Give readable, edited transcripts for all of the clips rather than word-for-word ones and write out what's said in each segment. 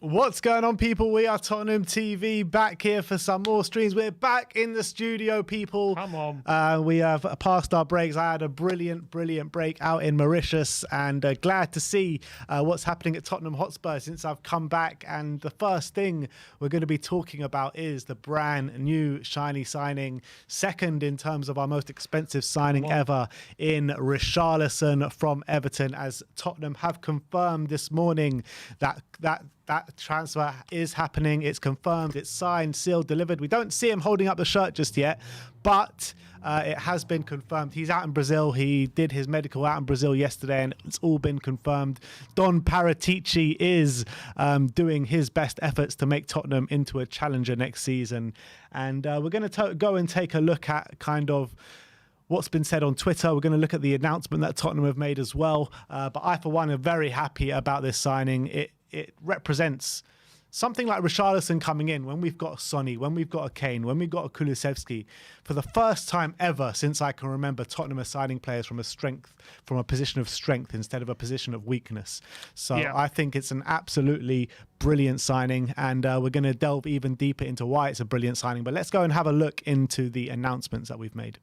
What's going on, people? We are Tottenham TV, back here for some more streams. We're back in the studio, people. Come on. We have passed our breaks. I had a brilliant break out in Mauritius, and glad to see what's happening at Tottenham Hotspur since I've come back. And the first thing we're going to be talking about is the brand new shiny signing, second in terms of our most expensive signing ever, in Richarlison from Everton, as Tottenham have confirmed this morning that transfer is happening. It's confirmed, it's signed, sealed, delivered. We don't see him holding up the shirt just yet, but it has been confirmed. He's out in Brazil. He did his medical out in Brazil yesterday, and it's all been confirmed. Don Paratici is doing his best efforts to make Tottenham into a challenger next season. And we're going to go and take a look at kind of what's been said on Twitter. We're going to look at the announcement that Tottenham have made as well. But I, for one, am very happy about this signing. It represents something like Richarlison coming in when we've got a Sonny, when we've got a Kane, when we've got a Kulusevski. For the first time ever since I can remember, Tottenham are signing players from a position of strength instead of a position of weakness. So yeah. I think it's an absolutely brilliant signing, and we're going to delve even deeper into why it's a brilliant signing. But let's go and have a look into the announcements that we've made.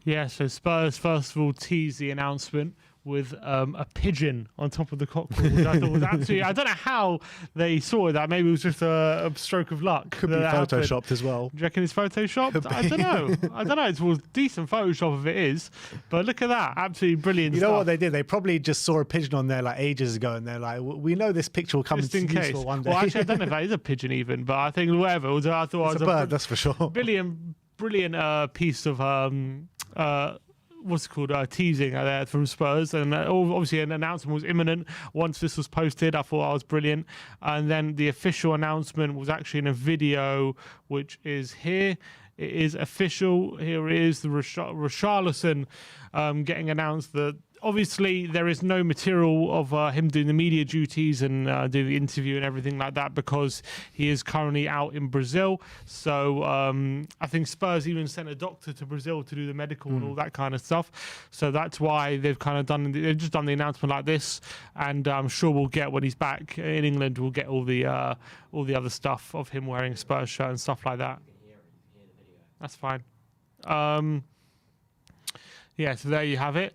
Yeah, so Spurs first of all teased the announcement with a pigeon on top of the cockle, which I thought was absolutely... I don't know how they saw that. Maybe it was just a stroke of luck. Could be photoshopped as well. Do you reckon it's photoshopped? I don't know. It's a decent Photoshop if it is. But look at that. Absolutely brilliant You stuff. know what they did? They probably just saw a pigeon on there like ages ago, and they're like, we know this picture will come in useful one day. Well, actually, I don't know if that is a pigeon even, but I think whatever. I thought it's it was a bird, that's for sure. Brilliant piece of... what's it called, teasing there from Spurs, and obviously an announcement was imminent once this was posted. I thought that was brilliant, and then the official announcement was actually in a video, which is here. It is official. Here it is, the Richarlison getting announced. That obviously there is no material of him doing the media duties and doing the interview and everything like that, because he is currently out in Brazil. So I think Spurs even sent a doctor to Brazil to do the medical and all that kind of stuff. So that's why they've kind of just done the announcement like this. And I'm sure we'll get, when he's back in England, we'll get all the other stuff of him wearing a Spurs shirt and stuff like that. That's fine. Yeah, so there you have it.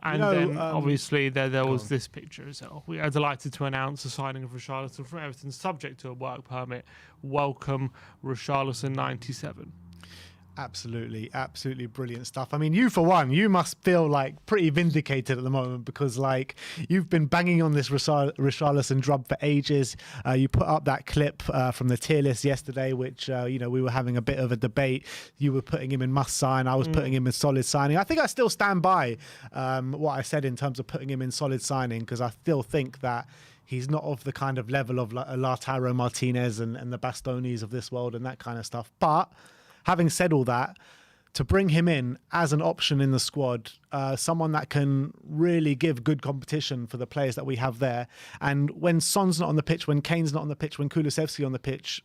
And then, obviously, there was this picture as well. We are delighted to announce the signing of Richarlison from Everton, subject to a work permit. Welcome, Richarlison 97. Absolutely brilliant stuff. I mean, you for one, you must feel like pretty vindicated at the moment, because like you've been banging on this Richarlison drum for ages. You put up that clip from the tier list yesterday, which we were having a bit of a debate. You were putting him in must sign. I was putting him in solid signing. I think I still stand by what I said in terms of putting him in solid signing, because I still think that he's not of the kind of level of Lautaro Martinez and the Bastonis of this world and that kind of stuff. But having said all that, to bring him in as an option in the squad, someone that can really give good competition for the players that we have there. And when Son's not on the pitch, when Kane's not on the pitch, when Kulusevski on the pitch,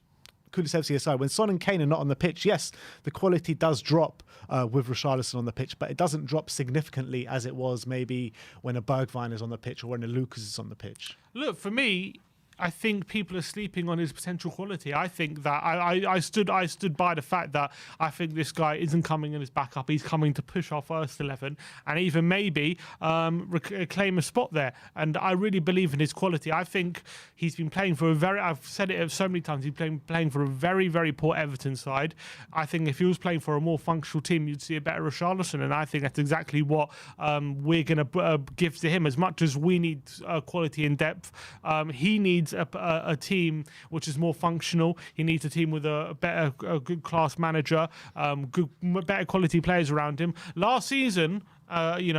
Kulusevski aside, when Son and Kane are not on the pitch, yes, the quality does drop with Richarlison on the pitch, but it doesn't drop significantly as it was maybe when a Bergwijn is on the pitch or when a Lucas is on the pitch. Look, for me, I think people are sleeping on his potential quality. I think that I stood by the fact that I think this guy isn't coming in as backup. He's coming to push our first 11 and even maybe claim a spot there. And I really believe in his quality. I think he's been playing for I've said it so many times, he's playing for a very, very poor Everton side. I think if he was playing for a more functional team, you'd see a better Richarlison. And I think that's exactly what we're going to give to him. As much as we need quality and depth, he needs a team which is more functional. He needs a team with a good class manager, better quality players around him. Last season,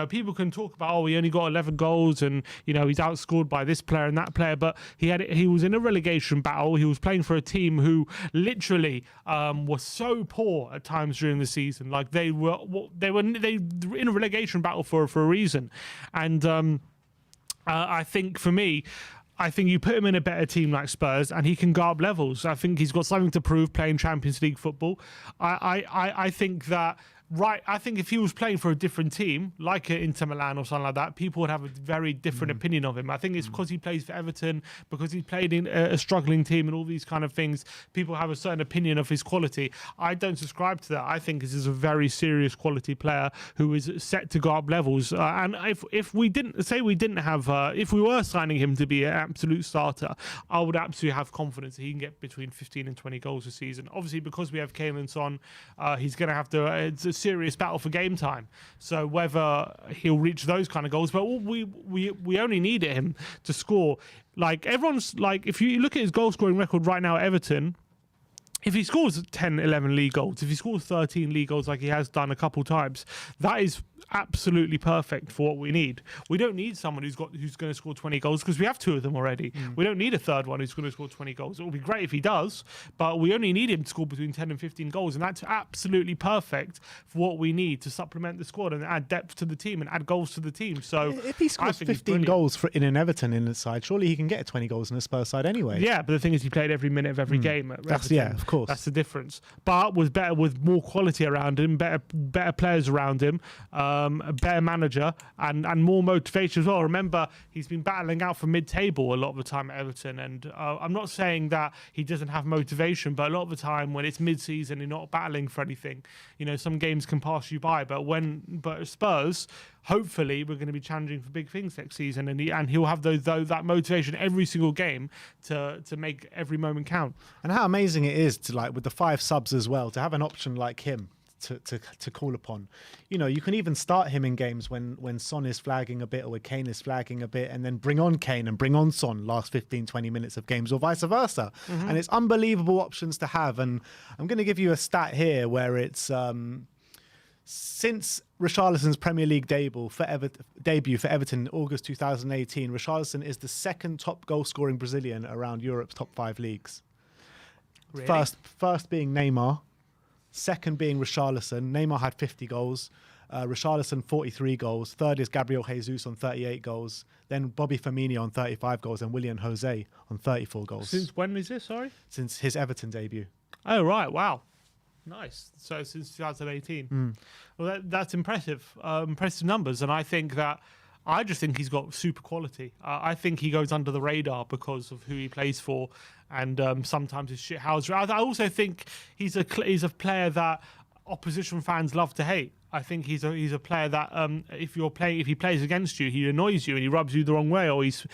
people can talk about, he only got 11 goals and, he's outscored by this player and that player, but he was in a relegation battle. He was playing for a team who literally was so poor at times during the season. Like they were in a relegation battle for a reason. And I think for me, I think you put him in a better team like Spurs and he can go up levels. I think he's got something to prove playing Champions League football. I think that right, I think if he was playing for a different team, like Inter Milan or something like that, people would have a very different opinion of him. I think it's because he plays for Everton, because he's played in a struggling team and all these kind of things. People have a certain opinion of his quality. I don't subscribe to that. I think this is a very serious quality player who is set to go up levels. And if we were signing him to be an absolute starter, I would absolutely have confidence that he can get between 15 and 20 goals a season. Obviously, because we have Clement Son, he's going to have to. It's a serious battle for game time. So whether he'll reach those kind of goals, but we only need him to score. Like everyone's like, if you look at his goal scoring record right now at Everton, if he scores 10, 11 league goals, if he scores 13 league goals like he has done a couple times, that is absolutely perfect for what we need. We don't need someone who's going to score 20 goals because we have two of them already. We don't need a third one who's going to score 20 goals. It will be great if he does, but we only need him to score between 10 and 15 goals, and that's absolutely perfect for what we need to supplement the squad and add depth to the team and add goals to the team. So if he scores 15 goals in an Everton in the side, surely he can get 20 goals in a Spurs side anyway. Yeah, but the thing is, he played every minute of every game at Everton. Yeah, of course. That's the difference. But was better with more quality around him, better players around him, a better manager, and more motivation as well. Remember, he's been battling out for mid-table a lot of the time at Everton, and I'm not saying that he doesn't have motivation, but a lot of the time when it's mid-season, you're not battling for anything. You know, some games can pass you by, but Spurs, hopefully, we're going to be challenging for big things next season, and he'll have that motivation every single game to make every moment count. And how amazing it is to, like, with the 5 subs as well, to have an option like him to call upon. You know, you can even start him in games when Son is flagging a bit or when Kane is flagging a bit, and then bring on Kane and bring on Son last 15, 20 minutes of games, or vice versa. And it's unbelievable options to have. And I'm going to give you a stat here where it's since Richarlison's Premier League debut for Everton in August 2018, Richarlison is the second top goal-scoring Brazilian around Europe's top 5 leagues. Really? First being Neymar, second being Richarlison. Neymar had 50 goals. Richarlison 43 goals. Third is Gabriel Jesus on 38 goals. Then Bobby Firmino on 35 goals and William Jose on 34 goals. Since when is this, sorry? Since his Everton debut. Oh, right. Wow. Nice. So since 2018. Well, that's impressive. Impressive numbers. And I just think he's got super quality. I think he goes under the radar because of who he plays for, and sometimes his shithousery. I also think he's a player that opposition fans love to hate. I think he's a player that if he plays against you, he annoys you and he rubs you the wrong way, or he's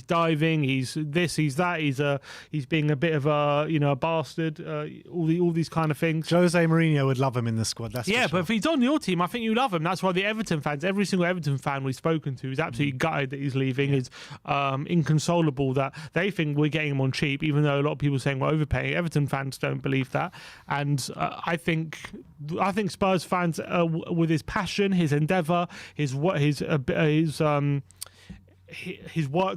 diving, he's this, he's that, he's being a bit of a bastard, all these kind of things. Jose Mourinho would love him in the squad. That's yeah, for sure. But if he's on your team, I think you love him. That's why the Everton fans, every single Everton fan we've spoken to, is absolutely gutted that he's leaving. Is inconsolable that they think we're getting him on cheap, even though a lot of people are saying we're overpaying. Everton fans don't believe that, and I think Spurs fans, with his passion, his endeavour, his work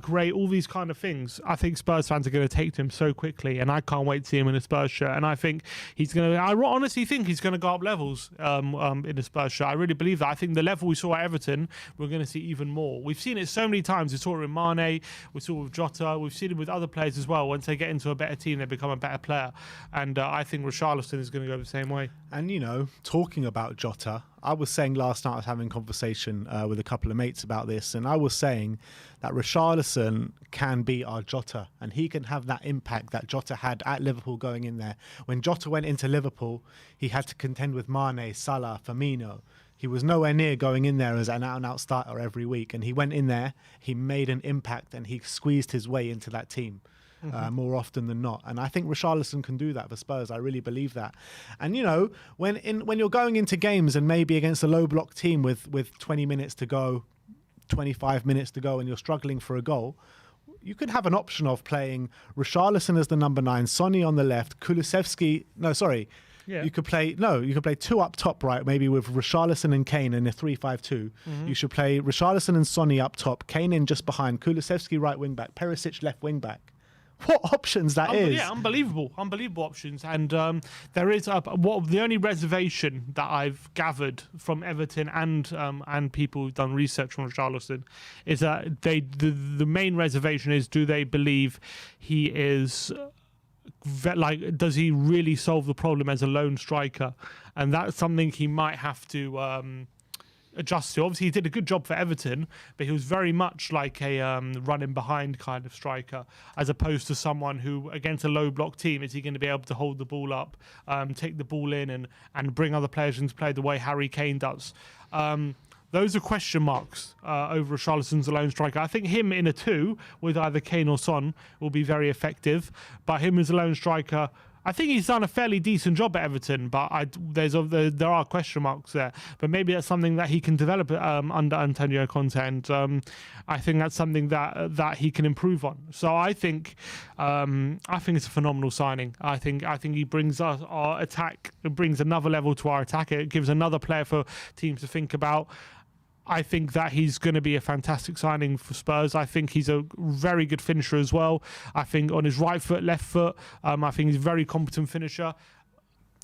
rate, all these kind of things, I think Spurs fans are going to take to him so quickly, and I can't wait to see him in a Spurs shirt. And I think I honestly think he's going to go up levels in a Spurs shirt. I really believe that. I think the level we saw at Everton, we're going to see even more. We've seen it so many times. We saw it with Mane, we saw it with Jota, we've seen it with other players as well. Once they get into a better team, they become a better player. And I think Richarlison is going to go the same way. And, talking about Jota, I was saying last night, I was having a conversation with a couple of mates about this, and I was saying that Richarlison can be our Jota, and he can have that impact that Jota had at Liverpool going in there. When Jota went into Liverpool, he had to contend with Mane, Salah, Firmino. He was nowhere near going in there as an out-and-out starter every week, and he went in there, he made an impact, and he squeezed his way into that team. More often than not. And I think Richarlison can do that for Spurs. I really believe that. And, when you're going into games and maybe against a low block team with 20 minutes to go, 25 minutes to go, and you're struggling for a goal, you could have an option of playing Richarlison as the number 9, Sonny on the left, Kulusevski... No, sorry. Yeah. You could play 2 up top, right? Maybe with Richarlison and Kane in a 3-5-2. You should play Richarlison and Sonny up top, Kane in just behind, Kulusevski right wing back, Perisic left wing back. What options that is? Yeah, unbelievable options. And there is the only reservation that I've gathered from Everton and people who've done research on Richarlison is that the main reservation is, do they believe he is does he really solve the problem as a lone striker? And that's something he might have to adjust to. Obviously, he did a good job for Everton, but he was very much like a running behind kind of striker, as opposed to someone who, against a low block team, is he going to be able to hold the ball up, take the ball in, and bring other players into play the way Harry Kane does. Those are question marks over Richarlison's a lone striker. I think him in a 2 with either Kane or Son will be very effective, but him as a lone striker, I think he's done a fairly decent job at Everton, but there are question marks there. But maybe that's something that he can develop under Antonio Conte, and I think that's something that he can improve on. So I think it's a phenomenal signing. I think he brings us our attack, it brings another level to our attack. It gives another player for teams to think about. I think that he's going to be a fantastic signing for Spurs. I think he's a very good finisher as well. I think on his right foot, left foot, I think he's a very competent finisher.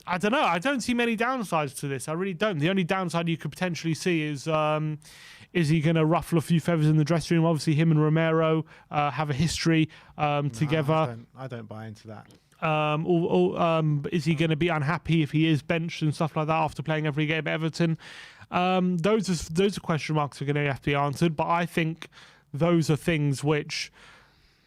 I don't know. I don't see many downsides to this. I really don't. The only downside you could potentially see is he going to ruffle a few feathers in the dressing room? Obviously, him and Romero have a history together. I don't buy into that. Is he going to be unhappy if he is benched and stuff like that after playing every game at Everton? Those are question marks that are going to have to be answered, but I think those are things which,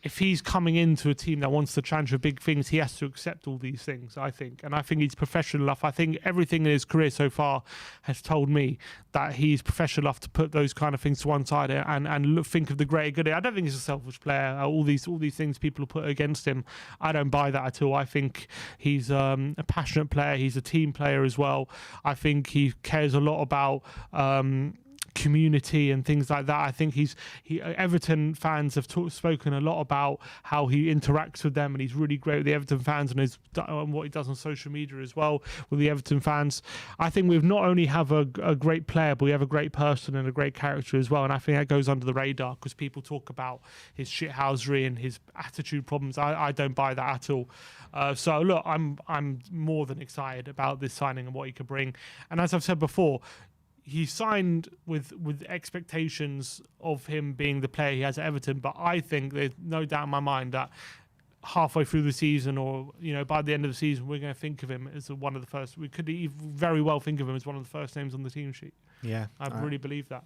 if he's coming into a team that wants to challenge for big things, he has to accept all these things, I think. And I think he's professional enough. I think everything in his career so far has told me that he's professional enough to put those kind of things to one side and think of the greater good. I don't think he's a selfish player. All these things people put against him, I don't buy that at all. I think he's a passionate player. He's a team player as well. I think he cares a lot about community and things like that. I think Everton fans have spoken a lot about how he interacts with them, and he's really great with the Everton fans and what he does on social media as well with the Everton fans. I think we not only have a great player, but we have a great person and a great character as well, and I think that goes under the radar because people talk about his shithousery and his attitude problems. I don't buy that at all. So look, I'm more than excited about this signing and what he could bring. And as I've said before, he signed with expectations of him being the player he has at Everton, but I think there's no doubt in my mind that halfway through the season, or by the end of the season, we're going to think of him as one of the first. We could very well think of him as one of the first names on the team sheet. Yeah, I really believe that.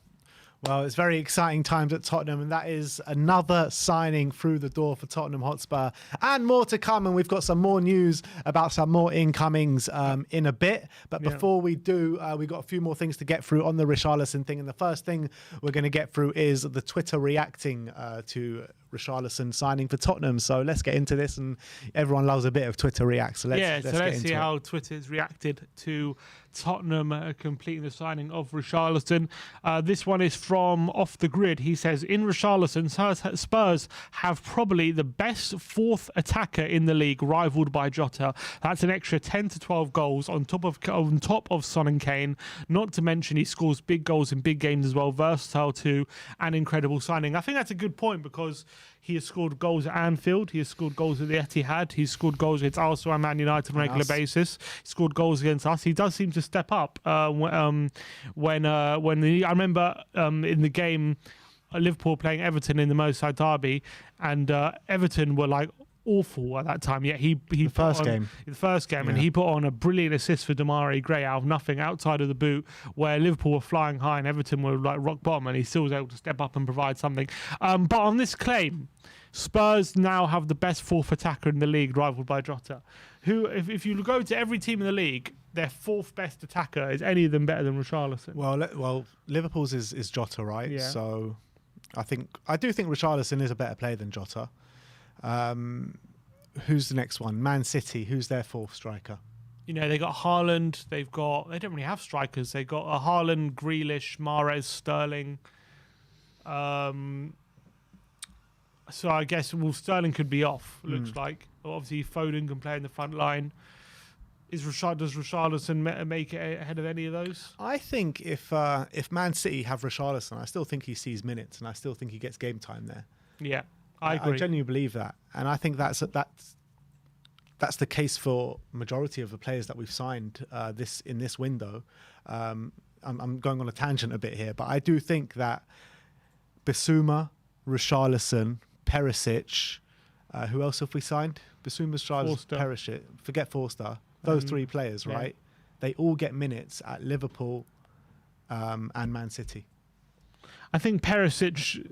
Well, it's very exciting times at Tottenham, and that is another signing through the door for Tottenham Hotspur, and more to come. And we've got some more news about some more incomings in a bit. But before we do, we've got a few more things to get through on the Richarlison thing. And the first thing we're going to get through is the Twitter reacting to Richarlison signing for Tottenham. So let's get into this, and everyone loves a bit of Twitter react. So let's see how Twitter's reacted to Tottenham completing the signing of Richarlison. This one is from Off the Grid. He says, in Richarlison, Spurs have probably the best fourth attacker in the league, rivaled by Jota. That's an extra 10 to 12 goals on top of Son and Kane. Not to mention he scores big goals in big games as well. Versatile too, and incredible signing. I think that's a good point because he has scored goals at Anfield. He has scored goals at the Etihad. He's scored goals against Arsenal and Man United on a regular basis. He scored goals against us. He does seem to step up I remember in the game Liverpool playing Everton in the Merseyside derby, and Everton were like awful at that time. Yet the first game, and he put on a brilliant assist for Demarai Gray out of nothing, outside of the boot, where Liverpool were flying high and Everton were like rock bottom, and he still was able to step up and provide something. But on this claim, Spurs now have the best fourth attacker in the league, rivaled by Jota. Who, if you go to every team in the league, their fourth best attacker, is any of them better than Richarlison? Well, Liverpool's is Jota, right? Yeah. So I do think Richarlison is a better player than Jota. Who's the next one? Man City. Who's their fourth striker? They got Haaland. They don't really have strikers. They got a Haaland, Grealish, Mahrez, Sterling. So I guess Sterling could be off. Looks like. Obviously Foden can play in the front line. Does Richarlison make it ahead of any of those? I think if Man City have Richarlison, I still think he sees minutes, and I still think he gets game time there. Yeah, I agree. I genuinely believe that, and I think that's the case for majority of the players that we've signed in this window. I'm going on a tangent a bit here, but I do think that Bissouma, Richarlison, Perisic, Who else have we signed? Basuma, Richarlison, Perisic. Forget Forster. Those three players, right? They all get minutes at Liverpool and Man City. I think Perisic.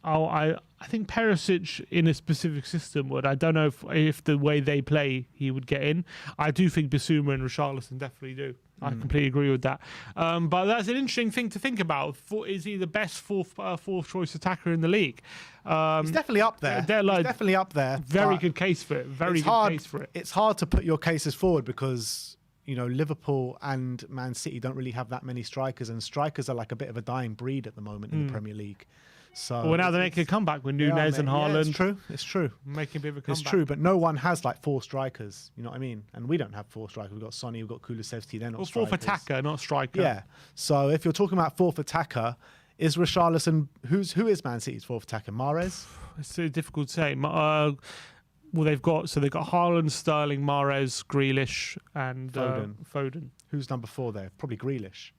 I think Perisic in a specific system would. I don't know if the way they play he would get in. I do think Basuma and Richarlison definitely do. I completely agree with that. But that's an interesting thing to think about. Is he the best fourth choice attacker in the league? He's definitely up there. They're like, he's definitely up there. Very good case for it. Very good case for it. It's hard to put your cases forward because Liverpool and Man City don't really have that many strikers, and strikers are like a bit of a dying breed at the moment in the Premier League. So now they're making a comeback with Nunez and Haaland. Yeah, it's true. Making a bit of a comeback. It's true, but no one has like 4 strikers. You know what I mean? And we don't have 4 strikers. We've got Sonny, we've got Kulusevski. They're not strikers. Fourth attacker, not striker. Yeah. So if you're talking about fourth attacker, is Richarlison, who is Man City's fourth attacker? Mahrez? It's so difficult to say. They've got Haaland, Sterling, Mahrez, Grealish, and Foden. Who's number 4 there? Probably Grealish.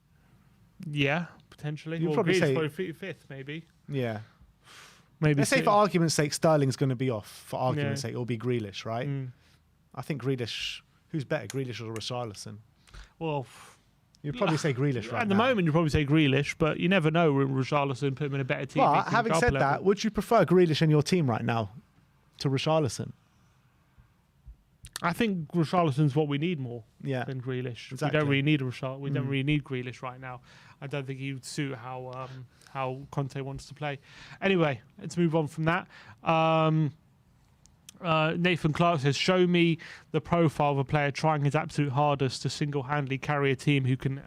Yeah, potentially. You'd probably say probably fifth, maybe. Yeah. Maybe. Let's say for argument's sake, Sterling's going to be off. For argument's sake, it'll be Grealish, right? I think Grealish. Who's better, Grealish or Richarlison? Well, you'd probably say Grealish, right? At the moment, you'd probably say Grealish, but you never know. Richarlison put him in a better team. But having said that, would you prefer Grealish in your team right now to Richarlison? I think Richarlison's what we need more than Grealish. Exactly. We don't really need We don't really need Grealish right now. I don't think he would suit how Conte wants to play. Anyway, let's move on from that. Nathan Clark says, "Show me the profile of a player trying his absolute hardest to single-handedly carry a team who can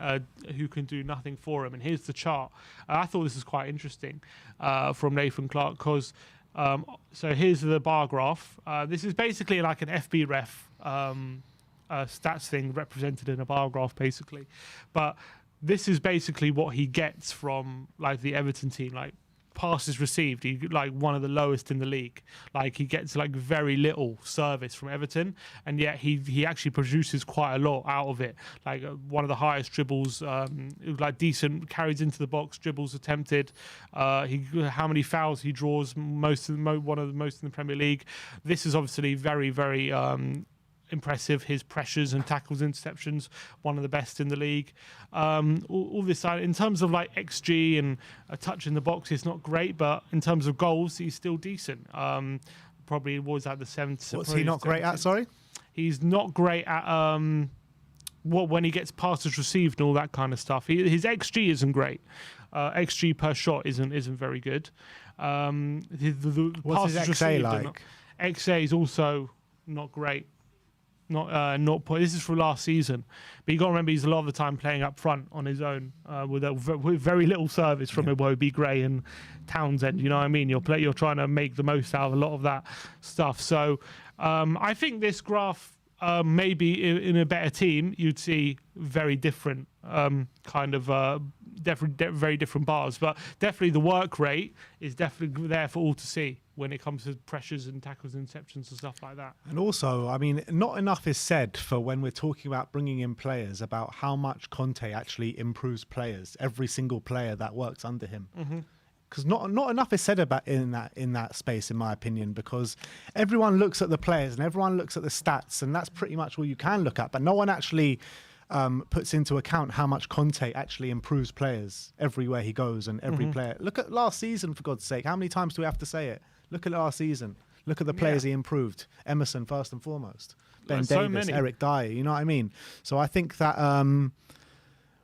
do nothing for him." And here's the chart. I thought this was quite interesting from Nathan Clark because. So here's the bar graph. This is basically like an FB ref stats thing represented in a bar graph, basically. But this is basically what he gets from like the Everton team, like passes received. He like one of the lowest in the league. Like he gets like very little service from Everton, and yet he actually produces quite a lot out of it. Like one of the highest dribbles, like decent carries into the box, dribbles attempted. How many fouls he draws, one of the most in the Premier League. This is obviously very, very impressive. His pressures and tackles, interceptions, one of the best in the league. All this in terms of like XG and a touch in the box, it's not great, but in terms of goals, he's still decent. Probably was at the 7th. What's he not great at? Sorry, he's not great at when he gets passes received and all that kind of stuff. His XG isn't great. XG per shot isn't very good. What's his XA like? XA is also not great. Not this is for last season, but you got to remember he's a lot of the time playing up front on his own with very little service from Iwobi, Gray, and Townsend. You know what I mean? You're trying to make the most out of a lot of that stuff. So I think this graph maybe in a better team you'd see very different very different bars, but definitely the work rate is definitely there for all to see when it comes to pressures and tackles and interceptions and stuff like that. And also, I mean, not enough is said for when we're talking about bringing in players about how much Conte actually improves players, every single player that works under him. Because not enough is said about in that space, in my opinion, because everyone looks at the players and everyone looks at the stats, and that's pretty much all you can look at, but no one actually puts into account how much Conte actually improves players everywhere he goes and every player. Look at last season, for God's sake. How many times do we have to say it? Look at last season. Look at the players he improved. Emerson, first and foremost. Ben Davies, Eric Dyer, you know what I mean? So I think that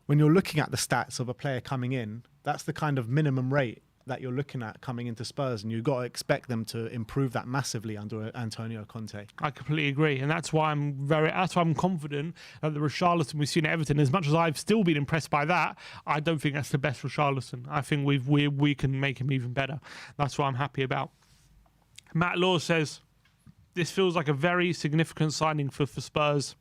when you're looking at the stats of a player coming in, that's the kind of minimum rate that you're looking at coming into Spurs, and you've got to expect them to improve that massively under Antonio Conte. I completely agree, and that's why I'm confident that the Richarlison we've seen at Everton, as much as I've still been impressed by that, I don't think that's the best Richarlison. I think we can make him even better. That's what I'm happy about. Matt Law says, "This feels like a very significant signing for Spurs.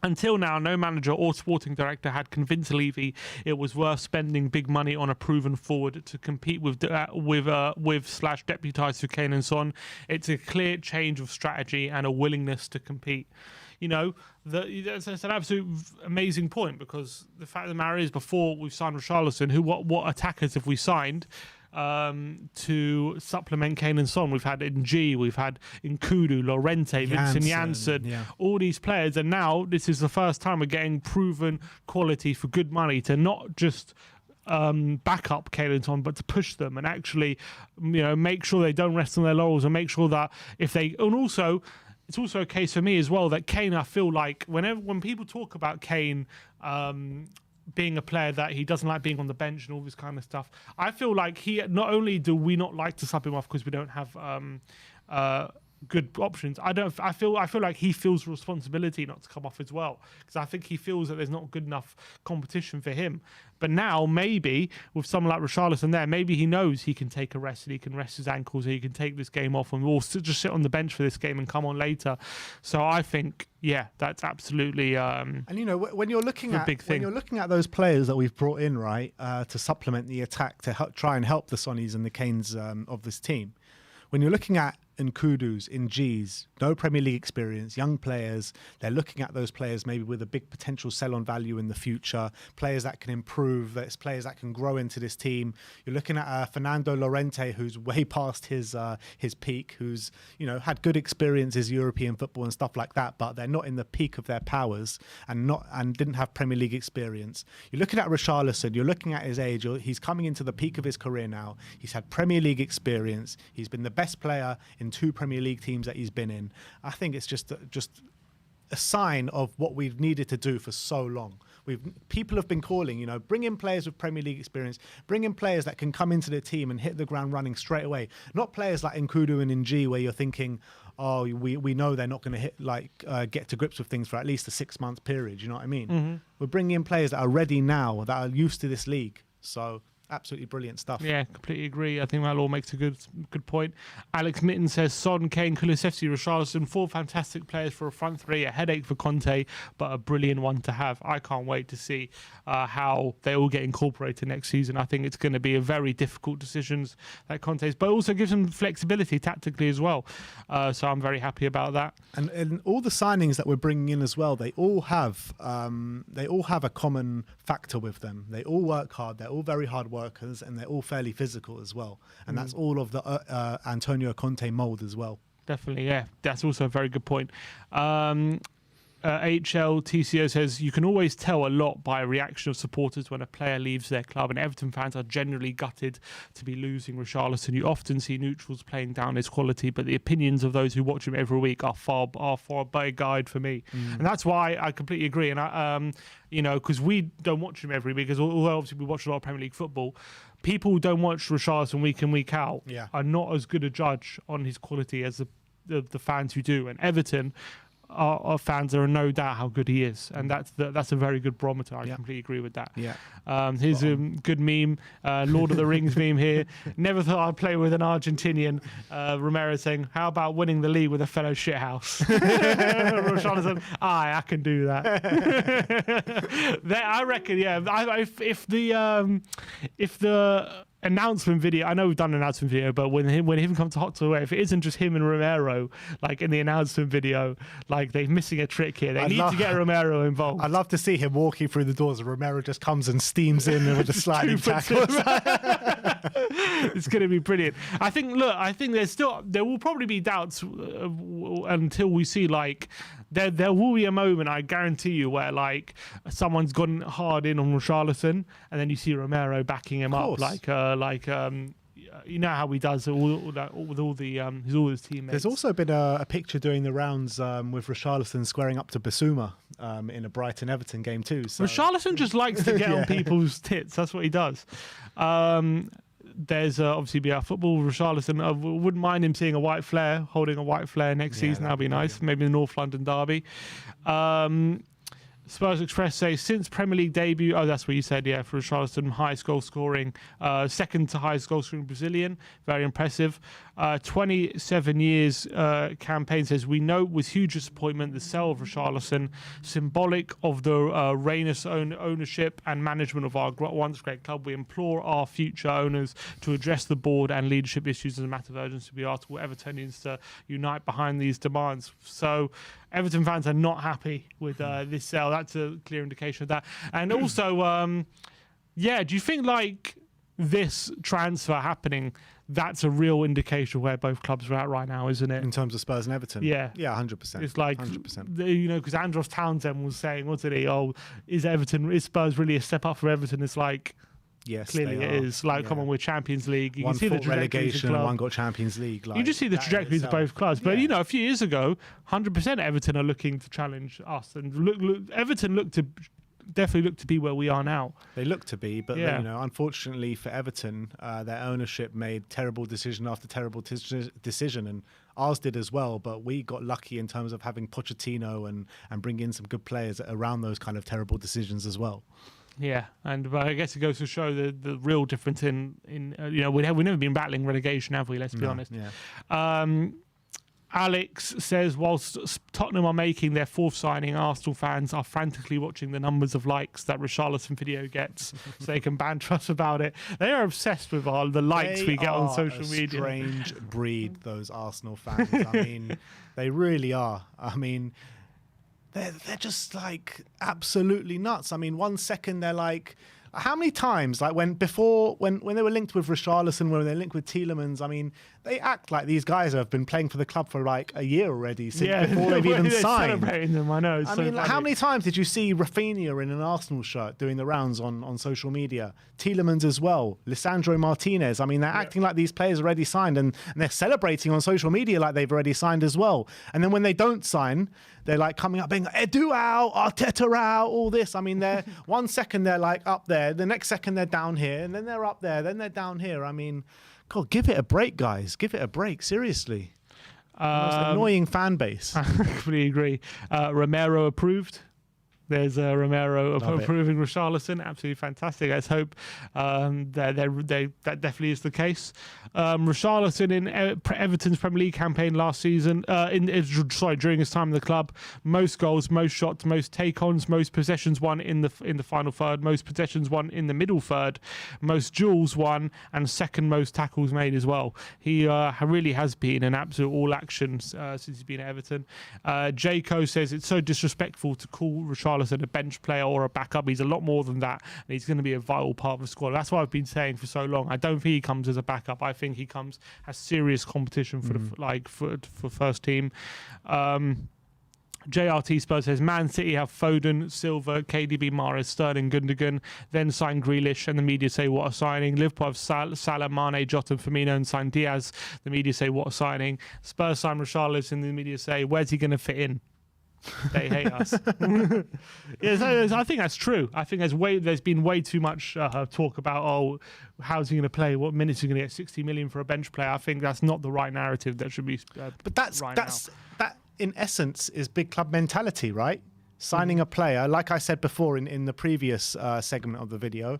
Until now, no manager or sporting director had convinced Levy it was worth spending big money on a proven forward to compete with /deputise for Kane and Son. It's a clear change of strategy and a willingness to compete." You know, that's an absolute amazing point, because the fact of the matter is, before we've signed Richarlison, what attackers have we signed to supplement Kane and Son. We've had Ng, we've had Nkudu, Llorente, Vincent Janssen, all these players. And now this is the first time we're getting proven quality for good money to not just back up Kane and Son, but to push them and actually, make sure they don't rest on their laurels and make sure that if they... And also, it's also a case for me as well that Kane, I feel like when people talk about Kane being a player that he doesn't like being on the bench and all this kind of stuff, I feel like not only do we not like to sub him off because we don't have good options, I feel like he feels responsibility not to come off as well, because I think he feels that there's not good enough competition for him. But now maybe with someone like Richarlison there, maybe he knows he can take a rest and he can rest his ankles and he can take this game off and we'll just sit on the bench for this game and come on later. So I think, that's absolutely and when you're looking at those players that we've brought in, right, to supplement the attack to try and help the Sonnies and the Kanes of this team, when you're looking at Nkudu's, Ng's, no Premier League experience, young players, they're looking at those players maybe with a big potential sell-on value in the future, players that can improve, that's players that can grow into this team. You're looking at Fernando Llorente, who's way past his peak, who's had good experiences European football and stuff like that, but they're not in the peak of their powers and didn't have Premier League experience. You're looking at Richarlison, you're looking at his age, he's coming into the peak of his career now. He's had Premier League experience. He's been the best player in 2 Premier League teams that he's been in. I think it's just a sign of what we've needed to do for so long. People have been calling, bring in players with Premier League experience, bring in players that can come into the team and hit the ground running straight away. Not players like Nkudu and Ng where you're thinking, oh, we know they're not going to get to grips with things for at least a 6-month period. You know what I mean? Mm-hmm. We're bringing in players that are ready now, that are used to this league. So absolutely brilliant stuff. Yeah, completely agree. I think that all makes a good point. Alex Mitten says Son, Kane, Kulusevski, Richarlison, 4 fantastic players for a front three, a headache for Conte, but a brilliant one to have. I can't wait to see how they all get incorporated next season. I think it's going to be a very difficult decisions that Conte's, but also gives them flexibility tactically as well. So I'm very happy about that. And all the signings that we're bringing in as well, they all have a common factor with them. They all work hard. They're all very hard workers, and they're all fairly physical as well. And that's all of the Antonio Conte mould as well. Definitely, yeah. That's also a very good point. HLTCO says you can always tell a lot by a reaction of supporters when a player leaves their club, and Everton fans are generally gutted to be losing Richarlison. You often see neutrals playing down his quality, but the opinions of those who watch him every week are far a better guide for me. And that's why I completely agree. And I, because we don't watch him every week, because although obviously we watch a lot of Premier League football, people who don't watch Richarlison week in, week out are not as good a judge on his quality as the fans who do. And Everton, our fans are no doubt how good he is, and that's a very good barometer. I completely agree with that. Here's a good meme, Lord of the Rings meme here. Never thought I'd play with an Argentinian. Romero saying, how about winning the league with a fellow shithouse? Richarlison, I can do that. I reckon, if the announcement video, I know we've done an announcement video, but when him comes to Hot away, if it isn't just him and Romero, like in the announcement video, like they're missing a trick here. They need to get Romero involved. I'd love to see him walking through the doors and Romero just comes and steams in with a sliding tackle. It's going to be brilliant. I think there will probably be doubts until we see there will be a moment, I guarantee you, where someone's gone hard in on Richarlison, and then you see Romero backing him up, you know how he does with all his teammates. There's also been a picture doing the rounds with Richarlison squaring up to Basuma in a Brighton Everton game too. So. Richarlison just likes to get on people's tits. That's what he does. There's obviously be our football. Richarlison, I wouldn't mind him seeing holding a white flare next season. That'd be nice. Maybe the North London derby. Spurs Express say since Premier League debut, that's what you said, for Richarlison, highest goal scoring, second to highest goal scoring Brazilian, very impressive. 27 years campaign says, we note with huge disappointment the sale of Richarlison, symbolic of the reignous ownership and management of our once great club. We implore our future owners to address the board and leadership issues as a matter of urgency. We ask all Evertonians to unite behind these demands. So Everton fans are not happy with this sale. That's a clear indication of that. And also, do you think this transfer happening, that's a real indication of where both clubs are at right now, isn't it? In terms of Spurs and Everton? Yeah. Yeah, 100%. It's like, 100%. Because Andros Townsend was saying, wasn't he? Oh, is Spurs really a step up for Everton? It's like, yes, clearly it is. Like, come on, we're Champions League. You one can see the relegation, one got Champions League. You just see the trajectories of both clubs. But, a few years ago, 100% Everton are looking to challenge us. And Everton definitely look to be where we are now. They look to be, but unfortunately for Everton, their ownership made terrible decision after terrible decision, and ours did as well. But we got lucky in terms of having Pochettino and bring in some good players around those kind of terrible decisions as well. Yeah, but I guess it goes to show the real difference in we've never been battling relegation, have we? Let's be honest. Yeah. Alex says, whilst Tottenham are making their fourth signing, Arsenal fans are frantically watching the numbers of likes that Richarlison video gets so they can banter us about it. They are obsessed with the likes we get on social media. Strange breed, those Arsenal fans. I mean, they really are. I mean, they're just like absolutely nuts. I mean, 1 second they're like, how many times, like when they were linked with Richarlison, when they linked with Tielemans, I mean, they act like these guys have been playing for the club for like a year already, before they've even signed. Celebrating them, I know. I mean, like, how many times did you see Rafinha in an Arsenal shirt doing the rounds on social media? Tielemans as well, Lisandro Martinez. I mean, they're acting like these players already signed, and they're celebrating on social media like they've already signed as well. And then when they don't sign, they're like coming up being like, Edu out, Arteta out, all this. I mean, they're 1 second they're like up there, the next second they're down here, and then they're up there, then they're down here. I mean, God, give it a break, guys. Give it a break, seriously. Most annoying fan base. I completely agree. Romero approved. There's Romero approving Richarlison. Absolutely fantastic. Let's hope that definitely is the case. Richarlison in Everton's Premier League campaign last season, during his time in the club, most goals, most shots, most take-ons, most possessions won in the final third, most possessions won in the middle third, most duels won, and second most tackles made as well. He really has been an absolute all-action since he's been at Everton. Jaco says it's so disrespectful to call Richarlison a bench player or a backup. He's a lot more than that, and he's going to be a vital part of the squad. That's what I've been saying for so long. I don't think he comes as a backup. I think he comes as serious competition for for first team. JRT Spurs says Man City have Foden, Silva, KDB, Mahrez, Sterling, Gundogan, then sign Grealish, and the media say what a signing. Liverpool have Salah, Mane, Jota, and Firmino, and sign Diaz. The media say what a signing. Spurs sign Richarlison, and the media say where's he going to fit in? They hate us. I think that's true. I think there's been way too much talk about how's he going to play? What minutes are he going to get? 60 million for a bench player. I think that's not the right narrative that should be. But that in essence is big club mentality, right? Signing a player, like I said before in the previous segment of the video,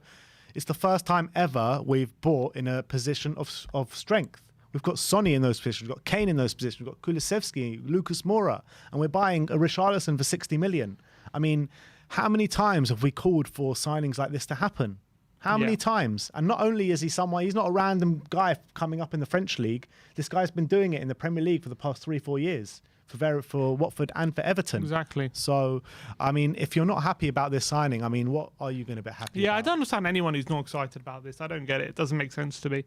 it's the first time ever we've bought in a position of strength. We've got Sonny in those positions, we've got Kane in those positions, we've got Kulusevski, Lucas Moura, and we're buying a Richarlison for 60 million. I mean, how many times have we called for signings like this to happen? How many times? And not only is he someone, he's not a random guy coming up in the French league. This guy's been doing it in the Premier League for the past 3-4 years for Watford and for Everton. Exactly. So, I mean, if you're not happy about this signing, I mean, what are you going to be happy about? I don't understand anyone who's not excited about this. I don't get it. It doesn't make sense to me.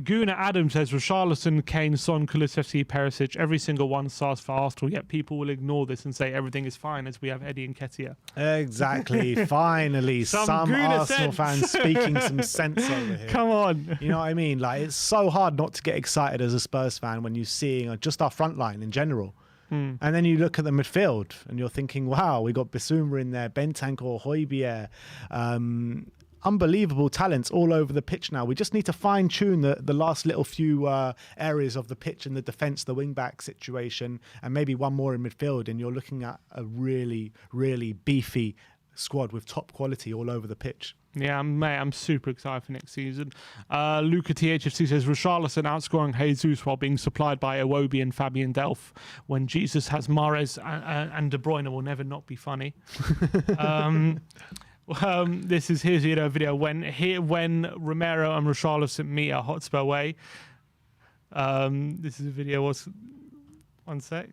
Guna Adam says Richarlison, Kane, Son, Kulusevski, Perisic, every single one starts for Arsenal, yet people will ignore this and say everything is fine as we have Eddie and Nketiah. Exactly. Finally, some Arsenal fans speaking some sense over here. Come on. You know what I mean? Like, it's so hard not to get excited as a Spurs fan when you see just our front line in general. And then you look at the midfield and you're thinking, wow, we got Bissouma in there, Bentancur, Højbjerg, unbelievable talents all over the pitch now. We just need to fine-tune the last little few areas of the pitch in the defence, the wing-back situation, and maybe one more in midfield, and you're looking at a really, really beefy squad with top quality all over the pitch. Yeah, mate, I'm super excited for next season. Luca THFC says Richarlison outscoring Jesus while being supplied by Iwobi and Fabian Delph. When Jesus has Mahrez and De Bruyne will never not be funny. Here's a video when Romero and Richarlison meet at Hotspur Way. This is a video. One sec.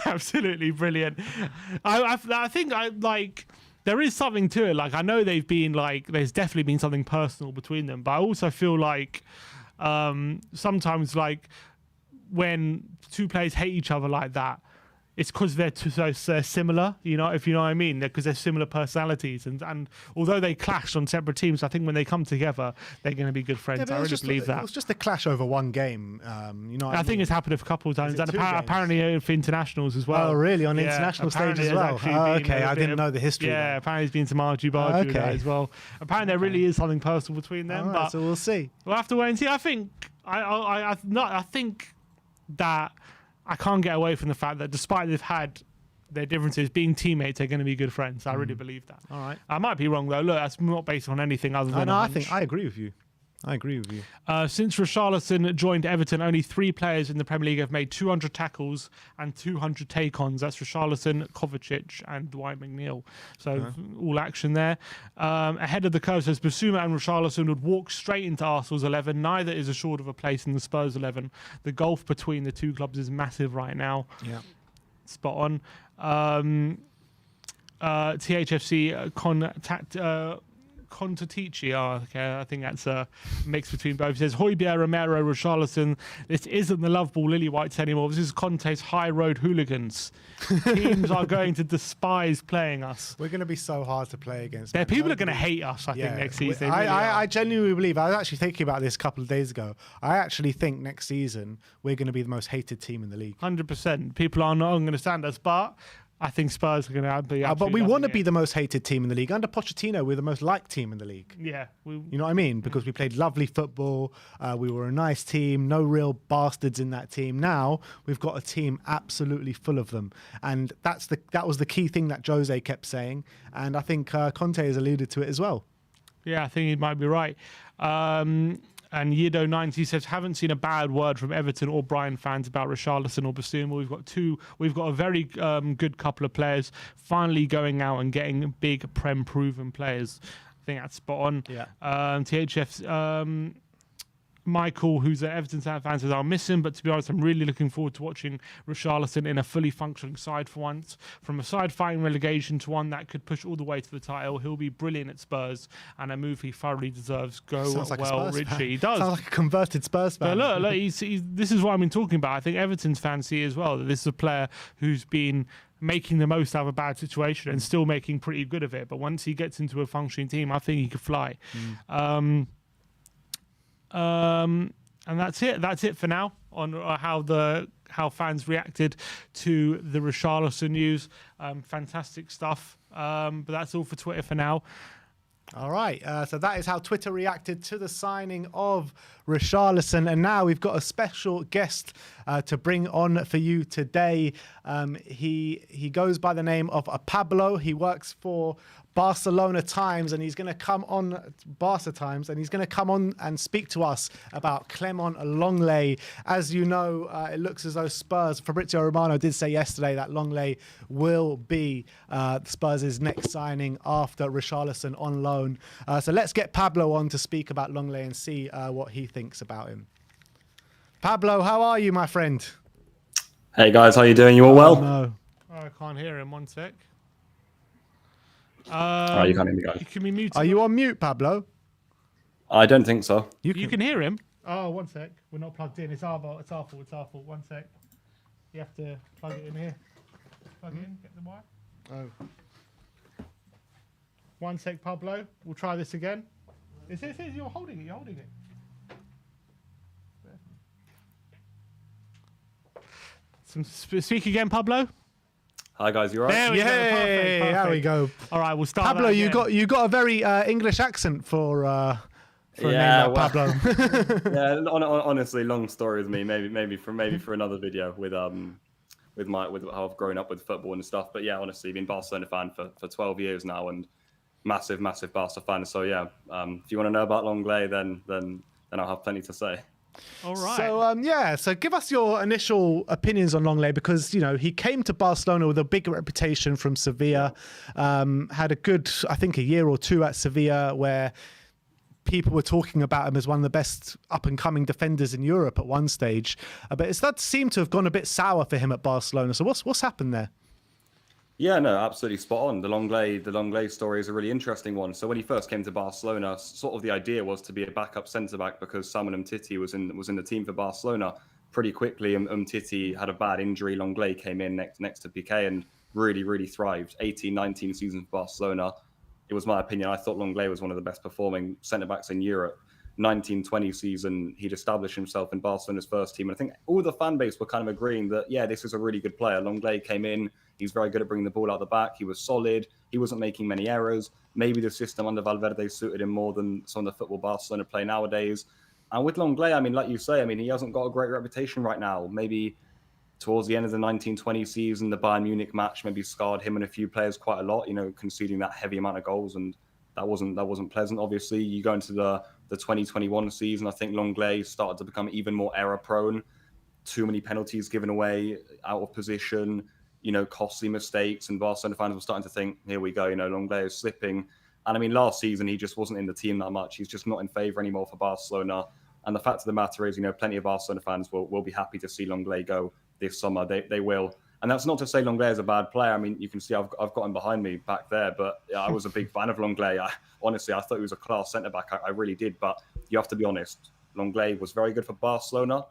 Absolutely brilliant. I think there is something to it. Like, I know they've been there's definitely been something personal between them, but I also feel like sometimes when two players hate each other like that, it's because they're so similar, if you know what I mean, because they're similar personalities. And although they clashed on separate teams, I think when they come together, they're going to be good friends. I really believe that. It was just a clash over one game. I think it's happened a couple of times, and apparently for internationals as well. Oh, really? On international stage as well? Okay, I didn't know the history. Yeah, apparently there's been some argy-bargy with that as well. Apparently there really is something personal between them. Right, so we'll see. We'll have to wait and see. I think that I can't get away from the fact that despite they've had their differences, being teammates, they're going to be good friends. I really believe that. All right. I might be wrong though. Look, that's not based on anything other than. I think I agree with you. Since Richarlison joined Everton, only 3 players in the Premier League have made 200 tackles and 200 take-ons. That's Richarlison, Kovacic, and Dwight McNeil. So all action there. Ahead of the curve says Basuma and Richarlison would walk straight into Arsenal's 11. Neither is assured of a place in the Spurs 11. The gulf between the two clubs is massive right now. Yeah, spot on. THFC contact. Contatici, okay, I think that's a mix between both. It says Højbjerg, Romero, Richarlison. This isn't the love ball lily whites anymore. This is Conte's high road hooligans. Teams are going to despise playing us. We're going to be so hard to play against. People are going to hate us, I think, next season. I genuinely believe, I was actually thinking about this a couple of days ago. I actually think next season we're going to be the most hated team in the league. 100%. People are not going to understand us, but I think Spurs are going to be. But we want to be the most hated team in the league. Under Pochettino, we're the most liked team in the league. Yeah. You know what I mean? Because we played lovely football. We were a nice team. No real bastards in that team. Now we've got a team absolutely full of them. And that was the key thing that Jose kept saying. And I think Conte has alluded to it as well. Yeah, I think he might be right. And Yido90 says, haven't seen a bad word from Everton or Brighton fans about Richarlison or Basuma. We've got a very good couple of players finally going out and getting big Prem proven players. I think that's spot on. Yeah. THF Michael, who's an Everton fan, says, I'll miss him, but to be honest, I'm really looking forward to watching Richarlison in a fully functioning side for once. From a side fighting relegation to one that could push all the way to the title, he'll be brilliant at Spurs and a move he thoroughly deserves. Sounds like well, Richie. He does. Sounds like a converted Spurs fan. But look, this is what I've been talking about. I think Everton's fans see as well that this is a player who's been making the most out of a bad situation and still making pretty good of it. But once he gets into a functioning team, I think he could fly. And that's it. That's it for now on how fans reacted to the Richarlison news. Fantastic stuff. But that's all for Twitter for now. All right. So that is how Twitter reacted to the signing of Richarlison. And now we've got a special guest to bring on for you today. He goes by the name of Pablo. He works for Barcelona Times, and he's going to come on Barca Times, and he's going to come on and speak to us about Clement Lenglet. As you know, it looks as though Spurs, Fabrizio Romano did say yesterday that Lenglet will be Spurs' next signing after Richarlison on loan. So let's get Pablo on to speak about Lenglet and see what he thinks about him. Pablo, how are you, my friend? Hey guys, how you doing? You all well? No. I can't hear him. 1 sec. You can't hear me, guys. You can be muted. Are you on mute, Pablo? I don't think so. You can hear him. Oh, 1 sec. We're not plugged in. It's our fault. It's our fault. 1 sec. You have to plug it in here. Plug it in. Get the wire. Oh. 1 sec, Pablo. We'll try this again. It says you're holding it. You're holding it. Speak again, Pablo. Hi guys, you all right? There we go. Perfect. There we go. All right, we'll start. Pablo, you got a very English accent for a name like Pablo. Yeah, honestly, long story with me. Maybe for another video with how I've grown up with football and stuff. But yeah, honestly, been Barcelona fan for 12 years now, and massive Barca fan. So yeah, if you want to know about Lenglet, then I'll have plenty to say. All right. So so give us your initial opinions on Lenglet, because he came to Barcelona with a big reputation from Sevilla. Had a good, I think, a year or two at Sevilla where people were talking about him as one of the best up-and-coming defenders in Europe at one stage. But it's that seemed to have gone a bit sour for him at Barcelona. So what's happened there? Yeah, no, absolutely spot on. The Lenglet story is a really interesting one. So when he first came to Barcelona, sort of the idea was to be a backup centre back because Samuel Umtiti was in the team for Barcelona. Pretty quickly, Umtiti had a bad injury. Lenglet came in next to Piqué and really thrived. 18, 19 seasons for Barcelona. It was my opinion. I thought Lenglet was one of the best performing centre backs in Europe. 19-20 season, he'd established himself in Barcelona's first team. And I think all the fan base were kind of agreeing that, yeah, this is a really good player. Lenglet came in. He's very good at bringing the ball out the back. He was solid. He wasn't making many errors. Maybe the system under Valverde suited him more than some of the football Barcelona play nowadays. And with Lenglet, I mean, like you say, I mean, he hasn't got a great reputation right now. Maybe towards the end of the 1920 season, the Bayern Munich match maybe scarred him and a few players quite a lot, conceding that heavy amount of goals. And that wasn't pleasant, obviously. You go into the 2021 season, I think Lenglet started to become even more error-prone. Too many penalties given away, out of position, costly mistakes. And Barcelona fans were starting to think, here we go, Lenglet is slipping. And I mean, last season, he just wasn't in the team that much. He's just not in favour anymore for Barcelona. And the fact of the matter is, plenty of Barcelona fans will be happy to see Lenglet go this summer. They will. And that's not to say Lenglet is a bad player. I mean, you can see I've got him behind me back there, but I was a big fan of Lenglet. Honestly, I thought he was a class centre-back. I really did. But you have to be honest, Lenglet was very good for Barcelona,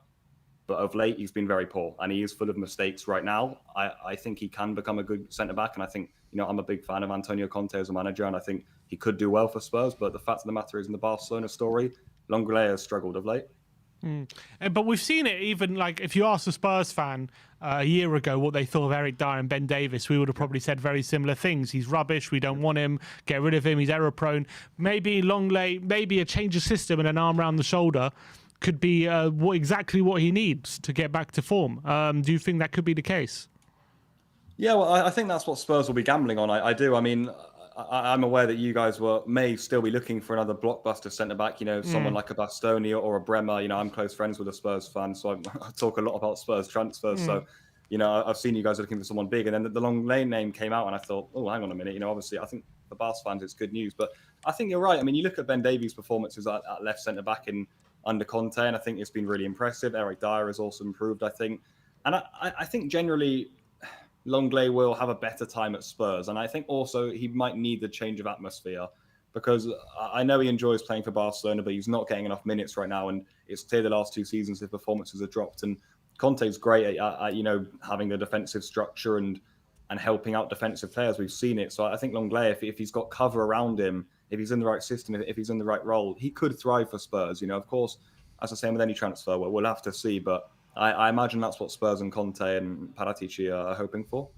but of late he's been very poor, and he is full of mistakes right now. I think he can become a good centre-back, and I think, I'm a big fan of Antonio Conte as a manager, and I think he could do well for Spurs. But the fact of the matter is, in the Barcelona story, Lenglet has struggled of late. But we've seen it even, like, if you asked a Spurs fan a year ago what they thought of Eric Dyer and Ben Davies, we would have probably said very similar things. He's rubbish. We don't want him. Get rid of him. He's error prone. Maybe Lenglet, maybe a change of system and an arm around the shoulder could be exactly what he needs to get back to form. Do you think that could be the case? Yeah, well, I think that's what Spurs will be gambling on. I do. I mean, I'm aware that you guys may still be looking for another blockbuster centre-back, someone like a Bastoni or a Bremer. I'm close friends with a Spurs fan, so I talk a lot about Spurs transfers. So, I've seen you guys are looking for someone big. And then the Lenglet name came out, and I thought, oh, hang on a minute. Obviously, I think for Barca fans, it's good news. But I think you're right. I mean, you look at Ben Davies' performances at left centre-back under Conte, and I think it's been really impressive. Eric Dyer has also improved, I think. And I think generally Lenglet will have a better time at Spurs. And I think also he might need the change of atmosphere, because I know he enjoys playing for Barcelona, but he's not getting enough minutes right now. And it's clear the last two seasons his performances have dropped. And Conte's great at having a defensive structure and helping out defensive players. We've seen it. So I think Lenglet, if he's got cover around him, if he's in the right system, if he's in the right role, he could thrive for Spurs. Of course, as I say with any transfer, we'll have to see. But I imagine that's what Spurs and Conte and Paratici are hoping for.